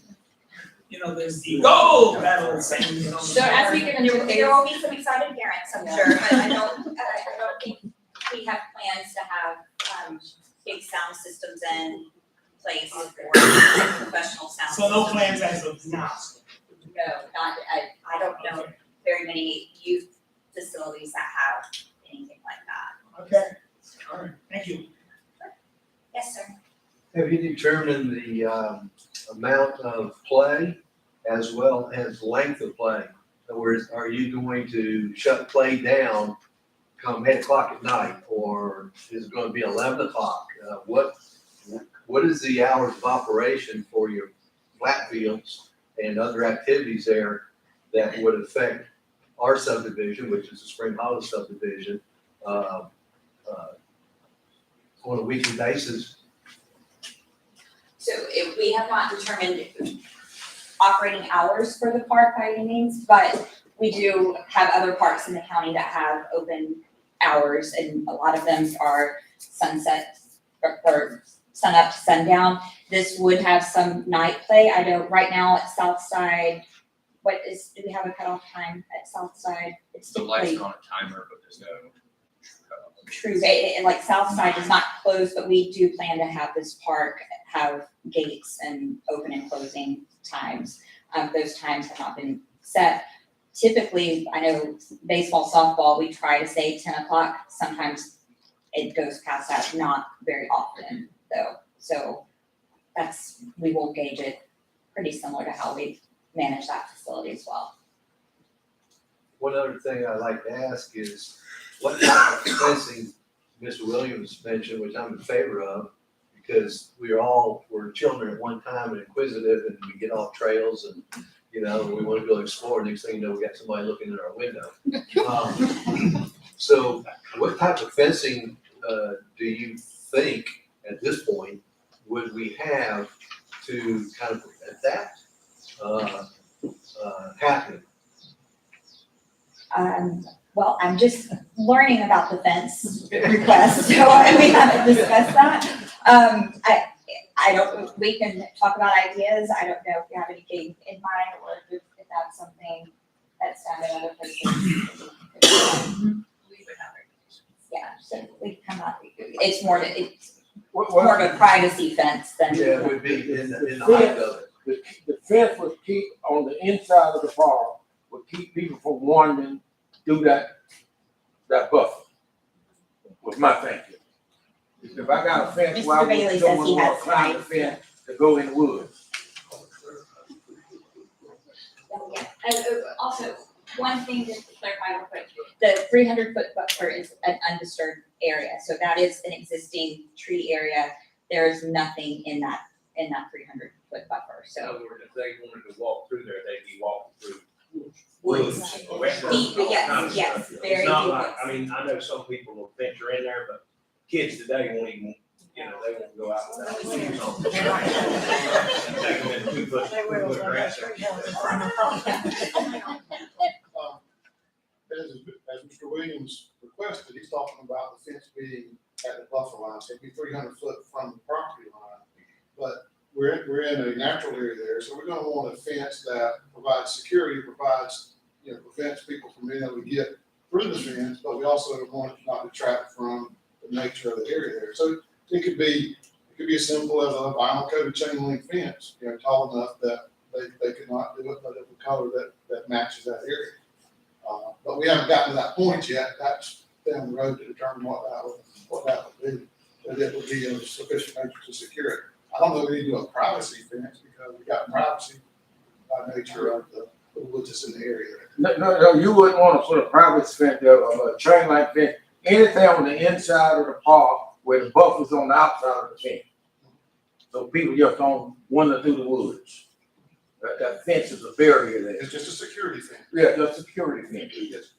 there's the goal battles and, So as we get into There will be some excited parents, I'm sure, but I don't think we have plans to have, big sound systems in place for professional sound. So no systems. plans as of now. No, not, I don't know very many youth facilities that have anything like that. Okay, all right, thank you. Yes, sir. Have you determined the amount of play as well as length of play? In other words, are you going to shut play down come 8 o'clock at night, or is it gonna be 11 o'clock? What is the hours of operation for your flat fields and other activities there that would affect our subdivision, which is the Spring Hollow subdivision, on a weekly basis? So we have not determined operating hours for the park by any means, but we do have other parks in the county that have open hours, and a lot of them are sunset or sun up to sundown. This would have some night play. I know right now at Southside, do we have a cutoff time at Southside? It's The lights typically are on a timer, but there's no. true, and like Southside is not closed, but we do plan to have this park have gates and open and closing times. Those times have not been set. Typically, I know baseball, softball, we try to say 10 o'clock. Sometimes it goes past that, not very often though. So we will gauge it pretty similar to how we manage that facility as well. One other thing I'd like to ask is, what type of fencing Mr. Williams mentioned, which I'm in favor of, because we're children at one time and inquisitive, and we get off trails and, we want to go explore. Next thing you know, we got somebody looking in our window. So what type of fencing do you think at this point would we have to kind of prevent that happening? Well, I'm just learning about the fence request, so we haven't discussed that. We can talk about ideas. I don't know if you have anything in mind, or if that's something that's done in other places. Yeah, so we come up, it's more of a privacy fence than. Yeah, it would be in the height of it. The fence would keep, on the inside of the park, would keep people from wandering through that buffer, was my thinking. If I got a fence, Mr. why Bailey would says someone he want has to climb the rights. fence to go in the woods? Yeah, and also, one thing just to clarify real quick, the 300-foot buffer is an undisturbed area, so that is an existing tree area. There is nothing in that 300-foot buffer, In so. other words, if they wanted to walk through there, they'd be walking through Woods. woods. Deep, yes, yes, very It's not deep like, woods. I mean, I know some people will venture in there, but kids today won't even, they won't go out without shoes on. Take them in 2 foot grass. As Mr. Williams requested, he's talking about the fence being at the buffer line, so it'd be 300 foot from the property line. But we're in a natural area there, so we're gonna want a fence that provides security, prevents people from being able to get through the fence, but we also want it not to detract from the nature of the area there. So it could be as simple as a vinyl coated chain link fence, tall enough that they could not do it, but of a color that matches that area. But we haven't gotten to that point yet. That's down the road to determine what that would be. But it would be of sufficient nature to secure it. I don't know if we need to do a privacy fence because we got privacy by nature of the woods that's in the area there. No, you wouldn't want to put a private fence there, a chain link fence, anything on the inside of the park where the buffer's on the outside of the fence. So people just don't wander through the woods. That fence is a barrier there. It's just a security fence. Yeah, just security fence. Yes.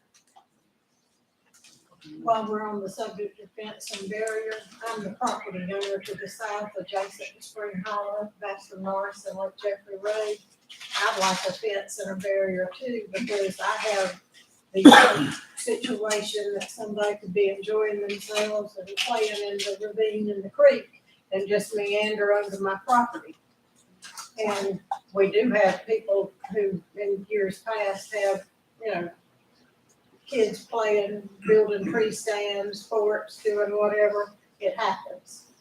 While we're on the subject of fence and barrier, I'm the property owner to the south adjacent to Spring Hollow, Baxter Norris and Lake Jeffrey Road. I'd like a fence and a barrier too, because I have the situation that somebody could be enjoying themselves and playing in the ravine in the creek and just meander under my property. And we do have people who in years past have, kids playing, building tree stands, forts, doing whatever, it happens.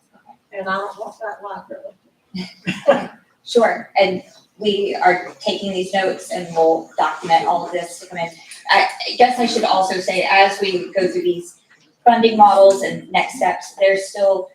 And I don't want that liability. Sure, and we are taking these notes and we'll document all of this to come in. I guess I should also say, as we go through these funding models and next steps, there's still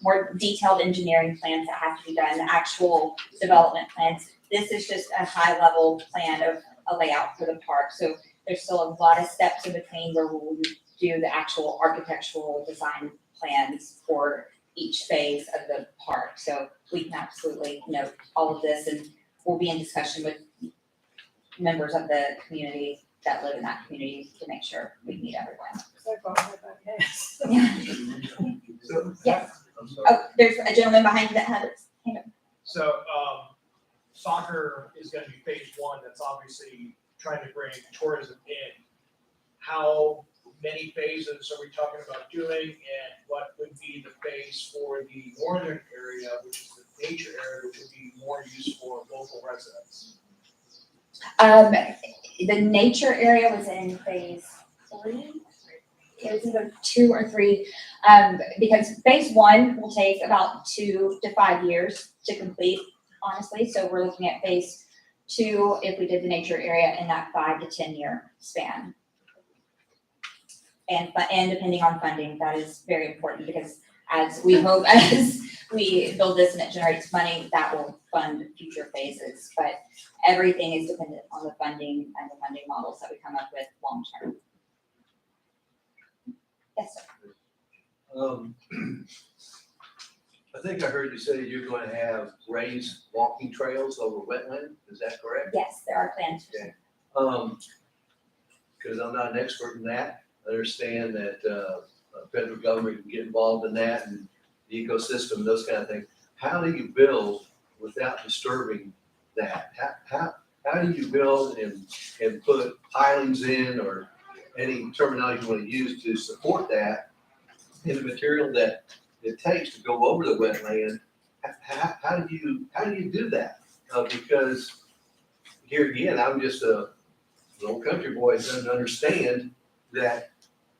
more detailed engineering plans that have to be done, the actual development plans. This is just a high level plan of a layout for the park. So there's still a lot of steps in between where we'll do the actual architectural design plans for each phase of the park. So we can absolutely note all of this, and we'll be in discussion with members of the community that live in that community to make sure we meet everyone. So far, nobody has. Yeah. So, Yes. I'm sorry. Oh, there's a gentleman behind you that had his hand up. So, soccer is gonna be phase one, that's obviously trying to bring tourism in. How many phases are we talking about doing, and what would be the phase for the northern area, which is the nature area, which would be more used for local residents? The nature area was in phase 3. It was either 2 or 3, because phase 1 will take about 2 to 5 years to complete, honestly. So we're looking at phase 2, if we did the nature area, in that 5 to 10 year span. And depending on funding, that is very important, because as we hope, as we build this and it generates money, that will fund future phases. But everything is dependent on the funding and the funding models that we come up with long term. Yes, sir. I think I heard you say you're going to have raised walking trails over wetland, is that correct? Yes, there are plans. Okay. Because I'm not an expert in that, I understand that, federal government can get involved in that and the ecosystem, those kind of things. How do you build without disturbing that? How do you build and put pilings in, or any terminology you want to use to support that in the material that it takes to go over the wetland? How do you do that? Because here again, I'm just a little country boy that doesn't understand that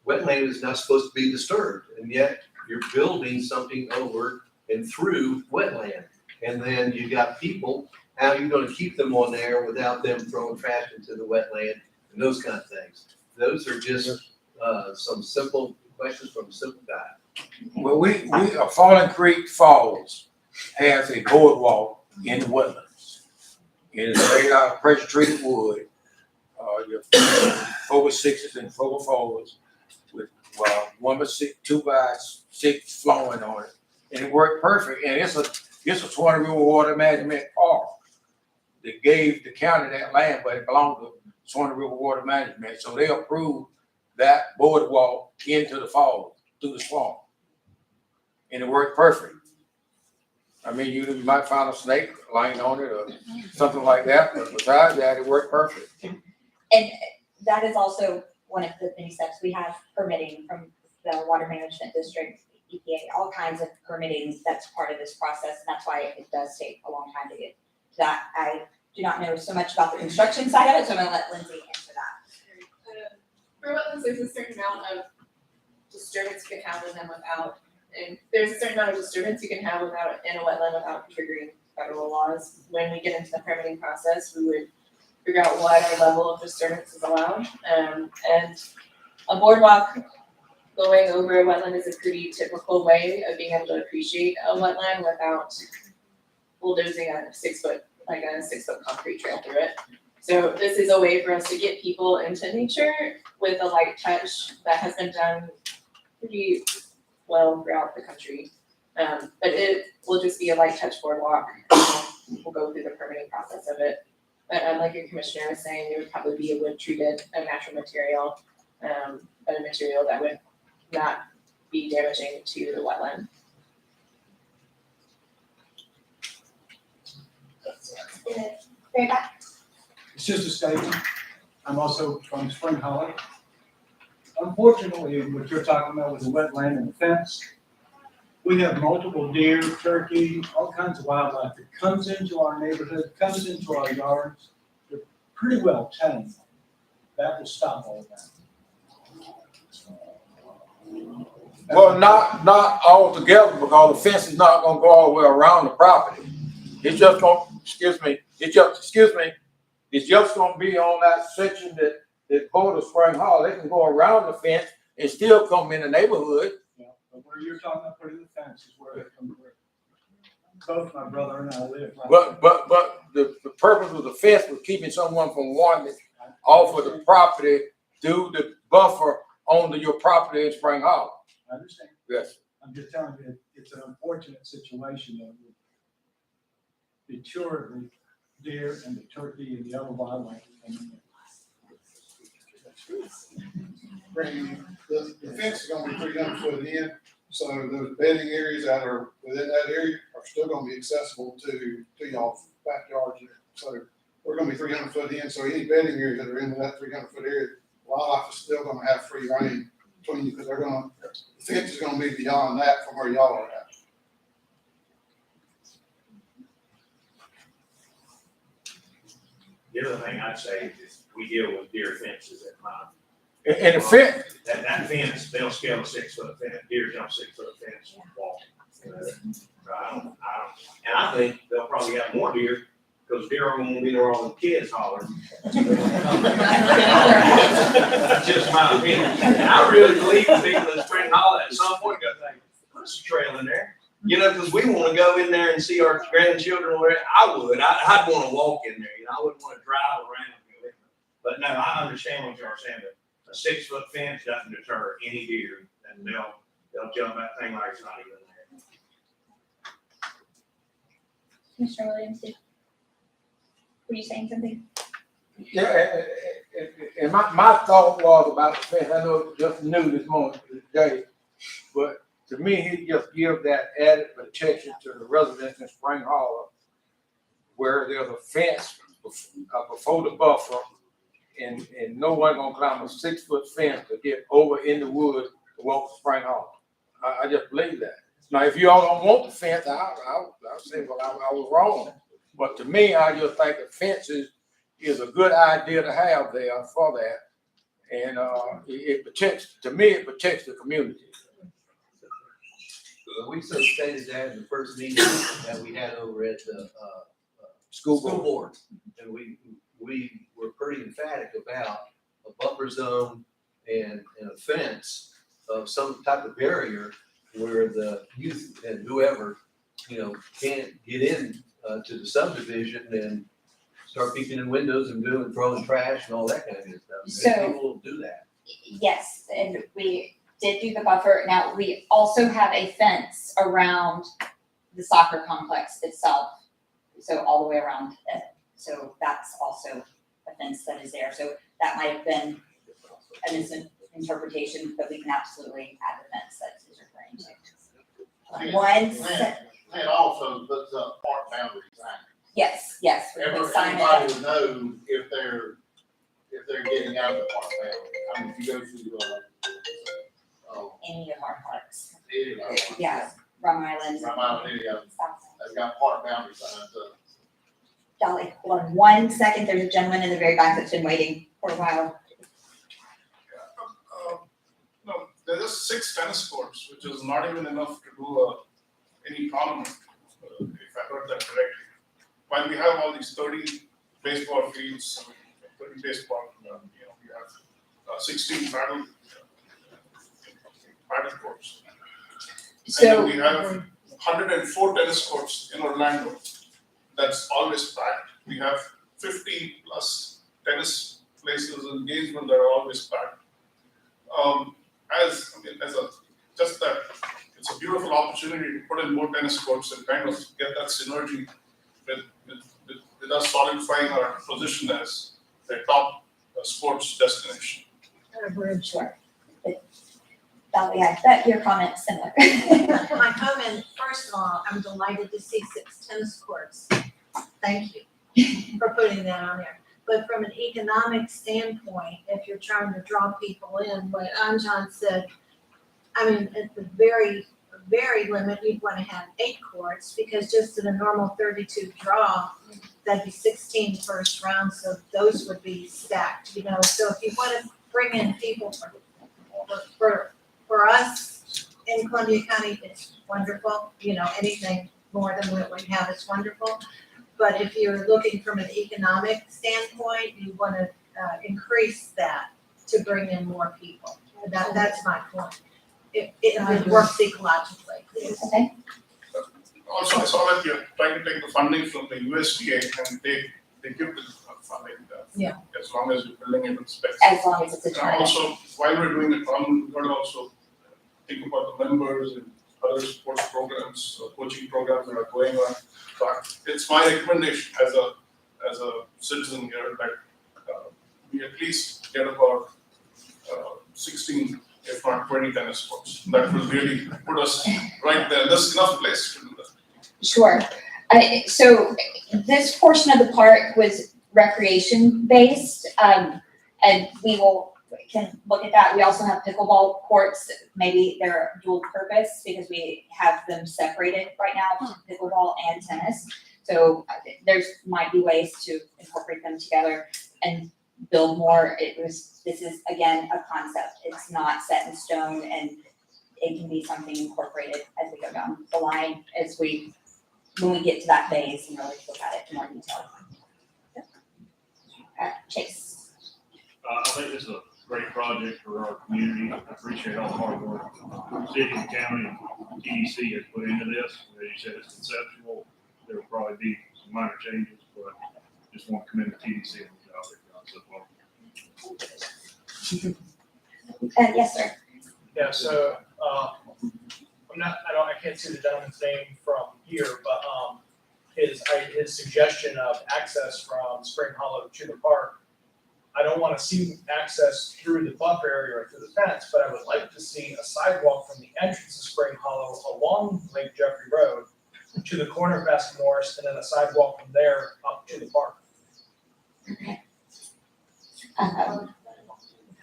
wetland is not supposed to be disturbed, and yet you're building something over and through wetland. And then you got people, how are you gonna keep them on there without them throwing trash into the wetland and those kind of things? Those are just, some simple questions from a simple guy. Well, Falling Creek Falls has a boardwalk in the wetlands. It is made out of pressure treated wood. Your 4x6s and 4x4s with 1x6, 2x6 flowing on it, and it worked perfect. And it's a Swanee River Water Management Park. They gave the county that land, but it belonged to Swanee River Water Management, so they approved that boardwalk into the falls through the swamp, and it worked perfect. I mean, you might find a snake lying on it or something like that, but besides that, it worked perfect. And that is also one of the many steps we have permitting from the Water Management District, EPA, all kinds of permitting that's part of this process. And that's why it does take a long time to get to that. I do not know so much about the construction side of it, so I'm gonna let Lindsay answer that. For wetlands, there's a certain amount of disturbance you can have in them without, and there's a certain amount of disturbance you can have without, in a wetland without triggering federal laws. When we get into the permitting process, we would figure out what our level of disturbance is allowed. And a boardwalk going over a wetland is a pretty typical way of being able to appreciate a wetland without bulldozing a 6 foot concrete trail through it. So this is a way for us to get people into nature with a light touch that has been done pretty well throughout the country. But it will just be a light touch boardwalk. We'll go through the permitting process of it. But like your commissioner was saying, it would probably be a wood treated, a natural material, but a material that would not be damaging to the wetland. Very back. It's just a statement. I'm also from Spring Hollow. Unfortunately, what you're talking about with the wetland and the fence, we have multiple deer, turkey, all kinds of wildlife that comes into our neighborhood, comes into our yards. They're pretty well tamed. That will stop all that. Well, not all together, because the fence is not gonna go all the way around the property. It's just gonna, it's just gonna be on that section that borders Spring Hall. They can go around the fence and still come in the neighborhood. Yeah, but where you're talking about putting the fence is where it comes from. Both my brother and I live. Right But the purpose of the fence was keeping someone from wandering off of the property through the buffer onto your property in Spring Hollow. I understand. Yes. I'm just telling you, it's an unfortunate situation that would deter the deer and the turkey and the other wildlife. Randy, the fence is gonna be 300 foot in, so those bedding areas that are within that area are still gonna be accessible to y'all's backyards. So we're gonna be 300 foot in, so any bedding areas that are in that 300 foot area, wildlife is still gonna have free reign between you, because the fence is gonna be beyond that from where y'all are at. The other thing I'd say is we deal with deer fences at mine. And the fence, That fence, they'll scale a 6 foot fence, deer jump 6 foot fence walking. And I think they'll probably have more deer, because deer are gonna be there all the kids hollering. That's just my opinion. And I really believe the people in Spring Hollow at some point got to think, put a trail in there. You know, because we want to go in there and see our grandchildren. I would. I'd want to walk in there. You know, I wouldn't want to drive around. But no, I understand what you're saying. But a 6 foot fence doesn't deter any deer, and they'll jump that thing like it's not even there. Commissioner Williams, were you saying something? yeah, and my thought was about the fence, I know it was just new this morning, today, but to me, he just give that added protection to the residents in Spring Hollow, where there's a fence before the buffer, and no one gonna climb a 6 foot fence to get over in the woods to walk to Spring Hollow. I just believe that. Now, if you all don't want the fence, I'll say, well, I was wrong. But to me, I just think the fences is a good idea to have there for that. And it protects, to me, it protects the community. We so stated that in the first meeting that we had over at the school board. And we were pretty emphatic about a buffer zone and a fence of some type of barrier where the youth and whoever, you know, can't get in to the subdivision and start peeking in windows and throwing trash and all that kind of good stuff. So- And people will do that. Yes, and we did do the buffer. Now, we also have a fence around the soccer complex itself. So all the way around it. So that's also a fence that is there. So that might have been an misinterpretation, but we can absolutely add the fence that is referring to. And also puts up park boundary signs. Yes, we can sign Everybody it. would know if they're getting out of the park boundary. I mean, if you go to, Any of our parks. any of our parks. Yeah, Rum Island. Rum Island, any of them, they've got park boundary signs up. Dolly, hold on 1 second. There's a gentleman in the very back that's been waiting for a while. No, there are 6 tennis courts, which is not even enough to do any tournament, if I heard that correctly. While we have all these 30 baseball fields, 30 baseball, we have 16 paddle courts. And So, then we have 104 tennis courts in Orlando. That's always packed. We have 50 plus tennis places in Gainesville that are always packed. Just that it's a beautiful opportunity to put in more tennis courts and kind of get that synergy with us solidifying our position as a top sports destination. sure. Dolly, I bet your comment's similar. My comment, first of all, I'm delighted to see 6 tennis courts. Thank you for putting that on there. But from an economic standpoint, if you're trying to draw people in, what Anjan said, I mean, at the very, very limit, you'd want to have 8 courts, because just in a normal 32 draw, that'd be 16 first rounds, so those would be stacked, you know. So if you want to bring in people for us in Columbia County, it's wonderful. You know, anything more than what we have is wonderful. But if you're looking from an economic standpoint, you want to increase that to bring in more people. That's my point. It works ecologically. Okay. Also, I saw that you're trying to take the funding from the USDA and they give the funding that. Yeah. As long as you're building it with specs. As long as it's a And tournament. also, while we're doing the tournament, we've got to also think about the members and other sports programs, coaching programs that are going on. But it's my recommendation as a citizen here that we at least get about 16, if not 20 tennis courts. That will really put us right there. There's enough place to do that. Sure. So this portion of the park was recreation based, and can look at that. We also have pickleball courts. Maybe they're dual purpose because we have them separated right now, pickleball and tennis. So there's might be ways to incorporate them together and build more. This is again a concept. It's not set in stone, and it can be something incorporated as we go down the line when we get to that phase and really look at it in more detail. Chase. I think this is a great project for our community. I appreciate all the hard work the city and county and TDC has put into this. As you said, it's conceptual. There will probably be some minor changes, but just want to commend the TDC on the job they've done so far. Yes, sir. Yeah, so, I can't see the gentleman's name from here, but, his suggestion of access from Spring Hollow to the park, I don't wanna see access through the buffer area or through the fence, but I would like to see a sidewalk from the entrance of Spring Hollow along Lake Jeffrey Road to the corner of Baskin Morris, and then a sidewalk from there up to the park.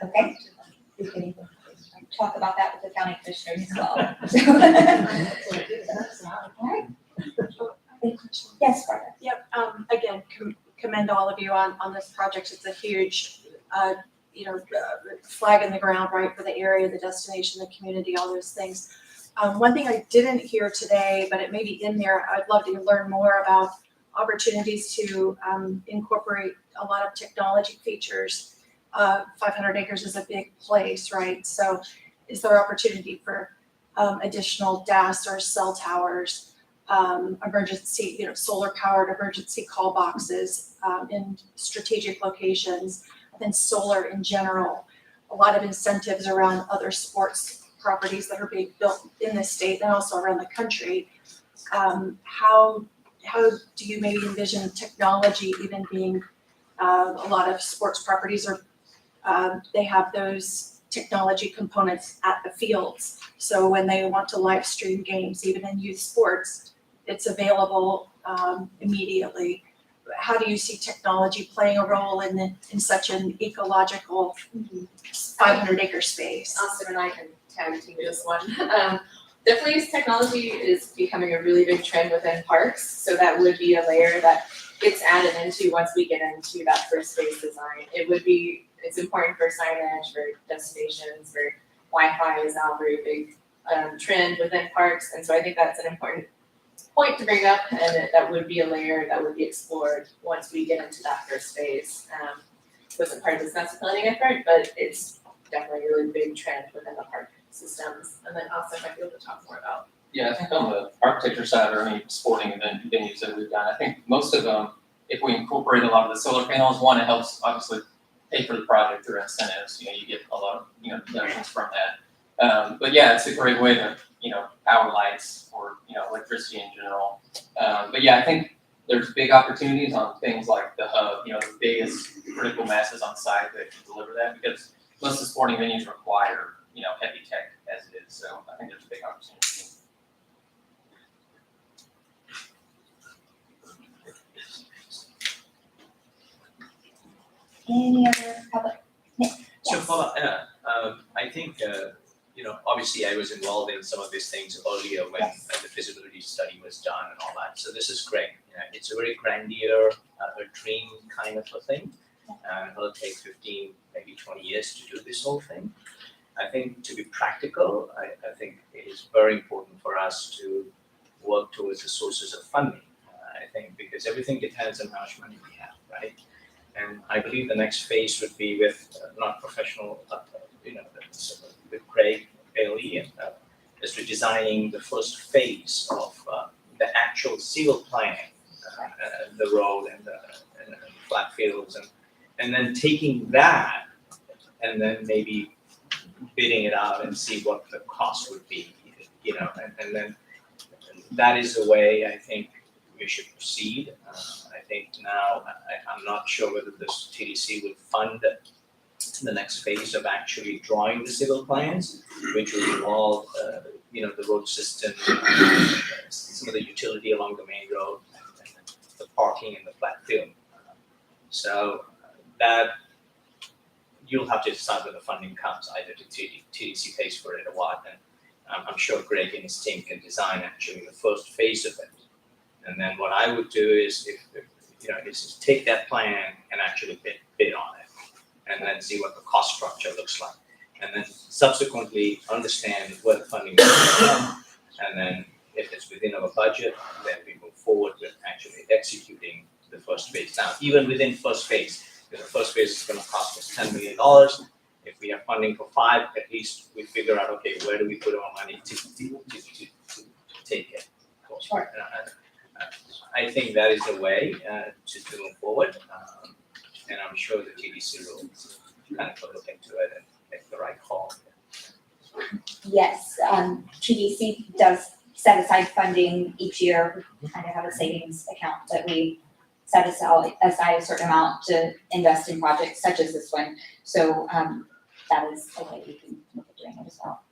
Okay. We can talk about that with the county commissioners as well. Alright. Yes, Barbara. Yep, again, commend all of you on this project. It's a huge, flag in the ground, right, for the area, the destination, the community, all those things. One thing I didn't hear today, but it may be in there, I'd love to learn more about opportunities to incorporate a lot of technology features. 500 acres is a big place, right? So is there opportunity for additional DAS or cell towers, emergency, solar powered emergency call boxes in strategic locations, and solar in general? A lot of incentives around other sports properties that are being built in the state and also around the country. How do you maybe envision technology even being, a lot of sports properties are, they have those technology components at the fields. So when they want to live stream games, even in youth sports, it's available immediately. How do you see technology playing a role in such an ecological 500 acre space? Austin and I can tag team this one. Definitely technology is becoming a really big trend within parks, so that would be a layer that gets added into once we get into that first phase design. It's important for signage, for destinations, for Wi-Fi is now a very big trend within parks, and so I think that's an important point to bring up, and that would be a layer that would be explored once we get into that first phase. Wasn't part of this master planning effort, but it's definitely a really big trend within the park systems, and then also might be able to talk more about. Yeah, I think on the architecture side or any sporting event venues that we've done, I think most of them, if we incorporate a lot of the solar panels, one, it helps obviously pay for the project through incentives. You get a lot of, deductions from that. But yeah, it's a great way to, power lights or, electricity in general. But yeah, I think there's big opportunities on things like the hub, the biggest critical masses on site that can deliver that, because most of the sporting venues require, heavy tech as it is. So I think there's a big opportunity. Any other public? So follow, I think, obviously I was involved in some of these things earlier when the feasibility study was done and all that. So this is great. It's a very grandeur, a dream kind of a thing. It'll take 15, maybe 20 years to do this whole thing. I think to be practical, I think it is very important for us to work towards the sources of funding. I think because everything depends on how much money we have, right? And I believe the next phase would be with not professional, with Craig Bailey and as to designing the first phase of the actual civil planning, the road and the flat fields and then taking that and then maybe bidding it out and see what the cost would be, you know, and then that is the way I think we should proceed. I think now, I'm not sure whether this TDC would fund the next phase of actually drawing the civil plans, which will involve, you know, the road system, some of the utility along the main road, and the parking and the flat field. So that, you'll have to decide where the funding comes, either to TDC pays for it or what, and I'm sure Greg and his team can design actually the first phase of it. And then what I would do is, if you know, is take that plan and actually bid on it, and then see what the cost structure looks like, and then subsequently understand where the funding is from, and then if it's within our budget, then we move forward with actually executing the first phase. Now, even within first phase, because the first phase is going to cost us $10 million. If we have funding for 5, at least we figure out, okay, where do we put our money to take it? Sure. I think that is the way to move forward, and I'm sure the TDC will kind of look into it and make the right call. Yes, TDC does set aside funding each year. We kind of have a savings account that we set aside a certain amount to invest in projects such as this one. So that is a way we can look at doing it as well.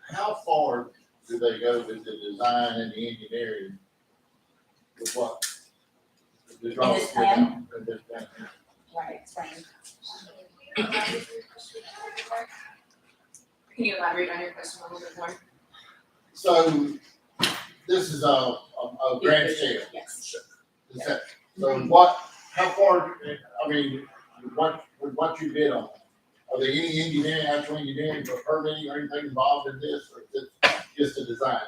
How far do they go with the design and the engineering? With what? The drawings this plan? in this plan. Right, explain. Can you elaborate on your question a little bit more? So this is a grand scale. Yes. Is that- So what, how far, I mean, what you bid on? Are there any engineering, actual engineering or permitting or anything involved in this, or is it just a design?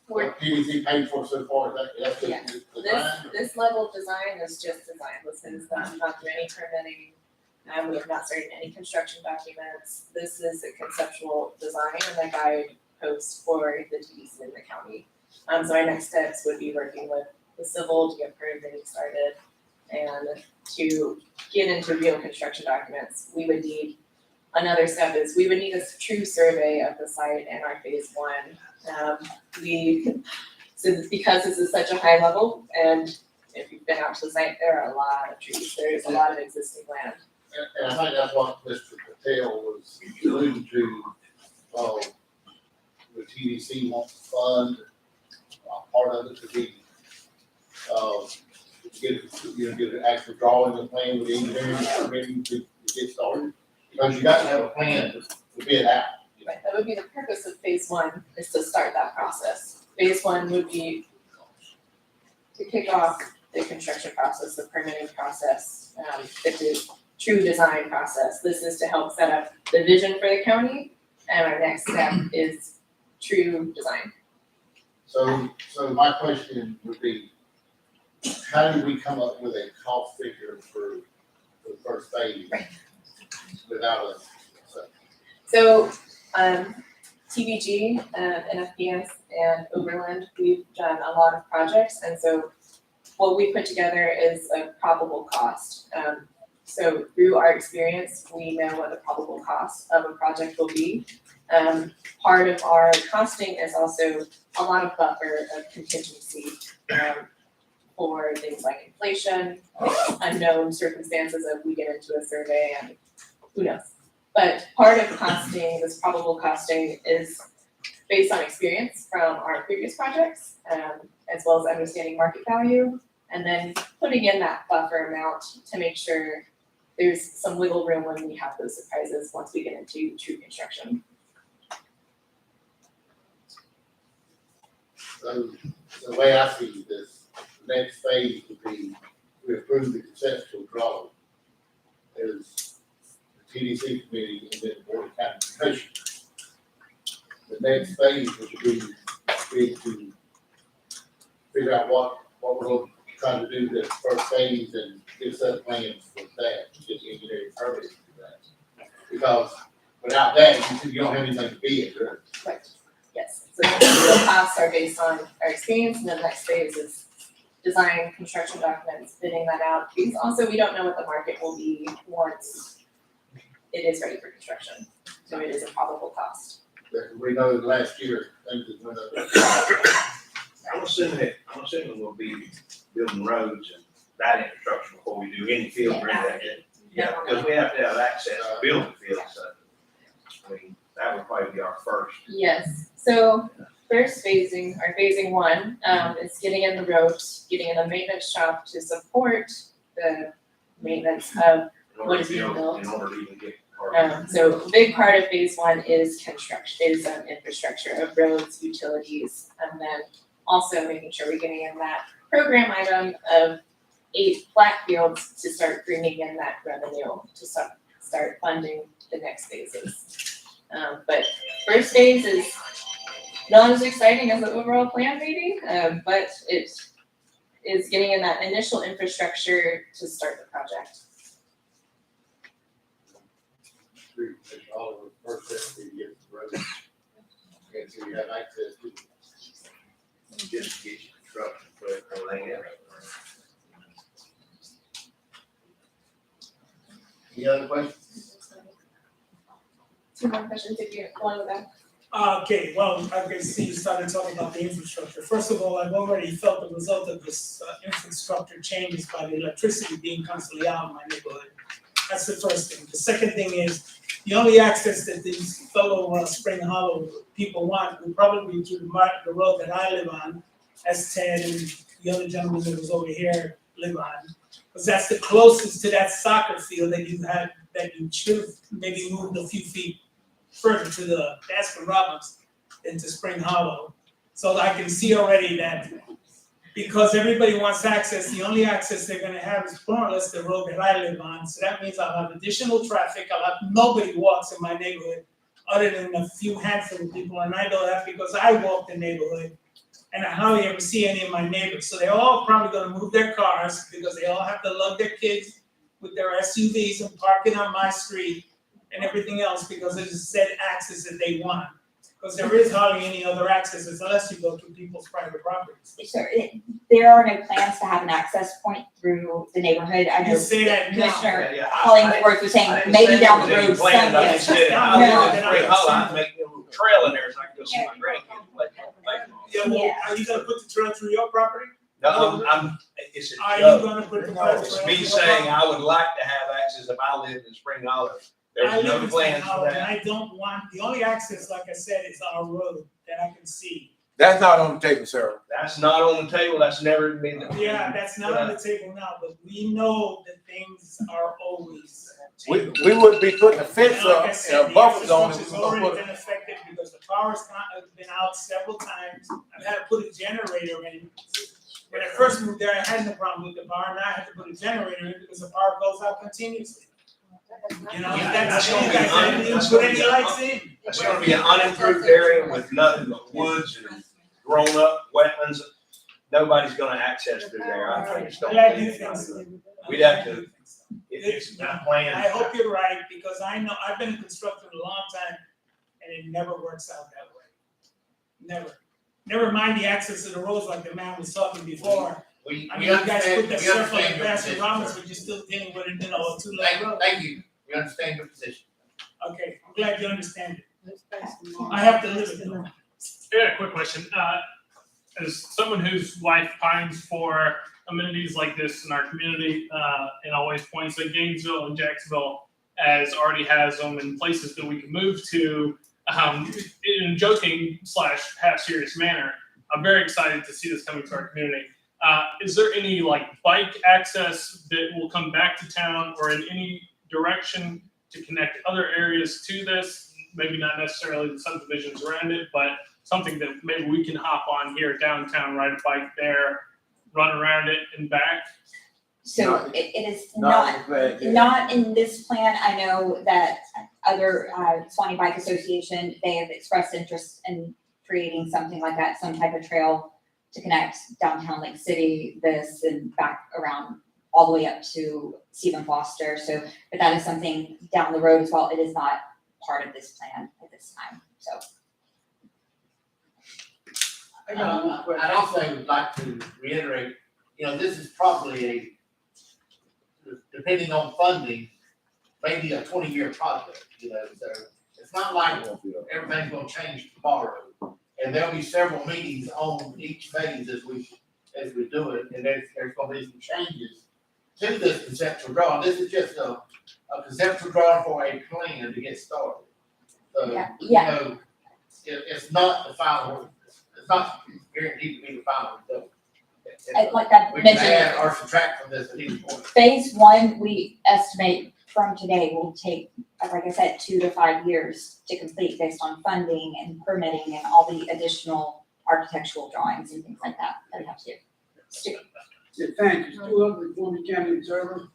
What PVC paid for so far, that's Yeah. just design? This level of design is just design. This is not through any permitting. We have not started any construction documents. This is a conceptual design and a guide post for the TDC in the county. So our next steps would be working with the civil to get permitting started, and to get into real construction documents, we would need, another step is we would need a true survey of the site in our phase 1. So because this is such a high level, and if you've been out to the site, there are a lot of trees, there's a lot of existing land. And I think that's what Mr. Patel was alluding to, the TDC wants to fund, part of it to be, get an actual drawing and plan with engineering, permitting to get started. Because you got to have a plan to bid out. Right, that would be the purpose of phase 1, is to start that process. Phase 1 would be to kick off the construction process, the permitting process, the true design process. This is to help set up the vision for the county, and our next step is true design. So my question would be, how do we come up with a cost figure for the first phase? Right. Without So, TBG, NFPS, and Oberland, we've done a lot of projects, and so what we put together is a probable cost. So through our experience, we know what the probable cost of a project will be. Part of our costing is also a lot of buffer of contingency for things like inflation, unknown circumstances of we get into a survey and who knows. But part of costing, this probable costing, is based on experience from our previous projects, as well as understanding market value, and then putting in that buffer amount to make sure there's some wiggle room when we have those surprises once we get into true construction. So the way I see this, the next phase would be, we approve the conceptual drawing. There's the TDC committee and then the Board of County Commissioners. The next phase would be to figure out what we're going to try to do the first phase and get set plans for that, get the engineering permits for that. Because without that, you don't have anything to bid, right? Right, yes. So the costs are based on our experience, and the next phase is design, construction documents, bidding that out, because also we don't know what the market will be once it is ready for construction, so it is a probable cost. We know last year, things that went up. I'm assuming we'll be building roads and that infrastructure before we do any field or anything. Yeah, because we have to have access to build the field, so, I mean, that would probably be our first. Yes, so first phasing, or phasing one, is getting in the roads, getting in the maintenance shop to support the maintenance of what is being built. In order to even get. So a big part of phase one is construction, is infrastructure of roads, utilities, and then also making sure we're getting in that program item of 8 flat fields to start bringing in that revenue to start funding the next phases. But first phase is not as exciting as the overall plan maybe, but it is getting in that initial infrastructure to start the project. All of the first step we get the road. Okay, so you have access to. Just to get your construction for the land. Any other questions? 2 more questions if you want to back. Okay, well, I can see you started talking about the infrastructure. First of all, I've already felt the result of this infrastructure changes by the electricity being constantly out in my neighborhood. That's the first thing. The second thing is, the only access that these fellow Spring Hollow people want would probably be through the road that I live on, as Ted and the other gentleman that was over here live on. Because that's the closest to that soccer field that you had, that you should have maybe moved a few feet further to the Baskin Robbins than to Spring Hollow. So I can see already that because everybody wants access, the only access they're gonna have is more or less the road that I live on. So that means I'll have additional traffic, I'll have nobody walks in my neighborhood other than a few handful of people, and I know that because I walk the neighborhood and I hardly ever see any of my neighbors. So they're all probably gonna move their cars because they all have to lug their kids with their SUVs and park it on my street and everything else because it's a set access that they want. Because there is hardly any other accesses unless you go through people's private properties. Sure, there are no plans to have an access point through the neighborhood. I know You say that now. Commissioner Hollingworth was saying maybe down the road someday. I just said, I live in Spring Hollow, I'd make a little trail in there so I can go see my grandkids. Yeah, well, are you gonna put the trail through your property? No, it's a Are joke. you gonna put the It's me saying I would like to have access if I lived in Spring Hollow. I There's live no in plans Spring Hollow, for and that. I don't want, the only access, like I said, is our road that I can see. That's not on the table, sir. That's not on the table, that's never been. Yeah, that's not on the table now, but we know that things are always We changing. wouldn't be putting a fence And like I up said, and a the buffer zone if infrastructure's we were gonna already put been affected because the power's been out several times. I've had to put a generator in. When I first moved there, I had no problem with the power, now I have to put a generator in because the power goes out continuously. You know, Yeah, that's, that's you gonna be guys haven't even put any lights in. It's gonna be an unimproved area with nothing but woods and grown up wetlands. Nobody's gonna access through there. I just don't Glad you believe think it. so. We'd have to, if it's not planned. I hope you're right, because I know, I've been in construction a long time, and it never works out that way. Never. Never mind the access to the roads like the man was talking before. We I mean, you guys put the circle understand in your Baskin position, Robbins, sir. but you're still dealing with it, a two-lane road. Thank you, we understand your position. Okay, I'm glad you understand it. I have to live with it. Yeah, quick question. As someone whose wife pines for amenities like this in our community, and always points at Gainesville and Jacksonville as already has them in places that we can move to, in a joking / half serious manner, I'm very excited to see this coming to our community. Is there any bike access that will come back to town or in any direction to connect other areas to this? Maybe not necessarily the subdivisions around it, but something that maybe we can hop on here downtown, ride a bike there, run around it and back. So it is not in this plan. I know that other Swanee Bike Association, they have expressed interest in creating something like that, some type of trail to connect downtown Lake City, this and back around all the way up to Stephen Foster. So, but that is something down the road as well. It is not part of this plan at this time, so. I'd also would like to reiterate you know, this is probably depending on funding, maybe a 20-year project, you know, so it's not like everything's gonna change tomorrow. And there'll be several meetings on each phase as we do it, and there's gonna be some changes to this conceptual drawing. This is just a conceptual drawing for a plan to get started. So, Yeah. you know, it's not the final, it's not guaranteed to be the final result. Like I We can mentioned, add or subtract from this at any point. phase one, we estimate from today will take, like I said, 2 to 5 years to complete based on funding and permitting and all the additional architectural drawings and things like that that we have to do. Stu? Yeah, thank you. Stu Upton, former county observer.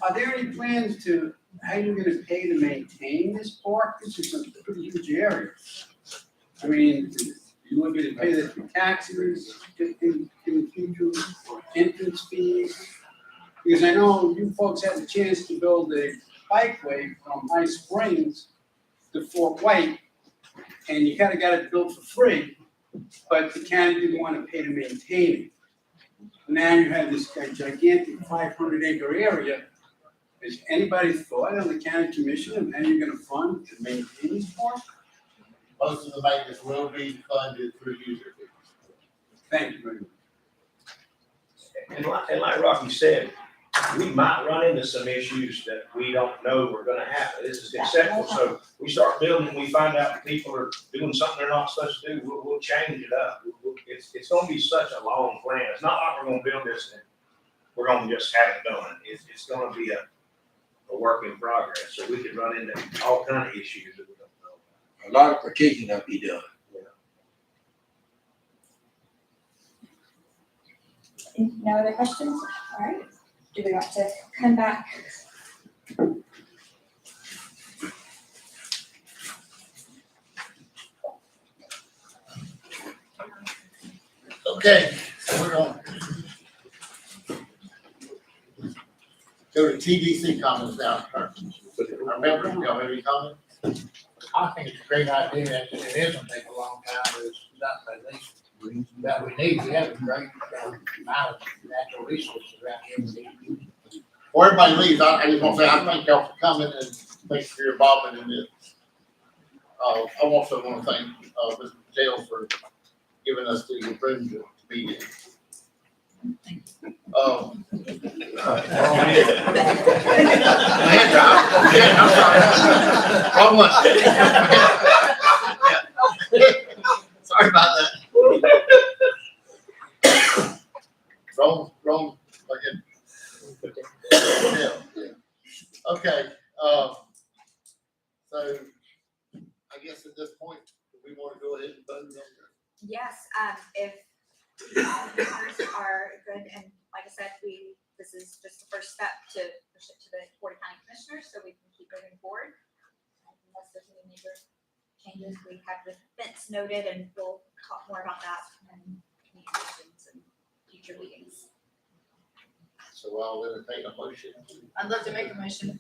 Are there any plans to, how you're gonna pay to maintain this park? This is a pretty huge area. I mean, you want me to pay the taxes in the future, entrance fees? Because I know you folks had the chance to build a bikeway from High Springs to Fort White, and you kinda got it built for free, but the county didn't wanna pay to maintain it. Now you have this gigantic 500-acre area. Has anybody thought on the county commission of how you're gonna fund to maintain this park? Most of the maintenance will be funded through user fees. Thank you very much. And like Rocky said, we might run into some issues that we don't know we're gonna have. This is conceptual, so we start building, we find out people are doing something they're not supposed to do, we'll change it up. It's gonna be such a long plan. It's not like we're gonna build this and we're gonna just have it done. It's gonna be a work in progress, so we could run into all kind of issues that we don't know. A lot of critiquing will be done. No other questions? All right. Do we want to come back? Okay, so we're going to go to TDC comments now. Remember, y'all have any comments? I think it's a great idea, and it is gonna take a long time, but it's not the least that we need. We have a great amount of natural resources around here. Before everybody leaves, I just want to say, I thank y'all for coming and thanks for your involvement in this. I also want to thank, Mr. Patel for giving us the room to meet in. I'm sorry. Wrong one. Sorry about that. Wrong, again. Yeah. Okay, so I guess at this point, do we want to go ahead and vote on this? Yes, if members are good, and like I said, this is just the first step to push it to the Board of County Commissioners, so we can keep moving forward. Unless there's any major changes, we have the fence noted, and we'll talk more about that in communications and future meetings. So I'll entertain a motion. I'd love to make a motion.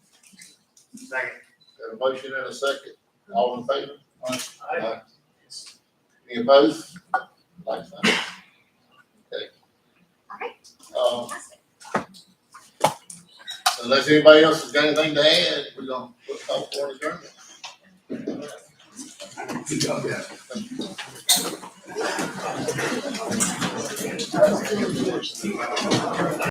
Second. Got a motion and a second. All in favor? Aye. Any opposed? Like sign. Okay. All right. Unless anybody else has got anything to add, we're gonna call for adjournment.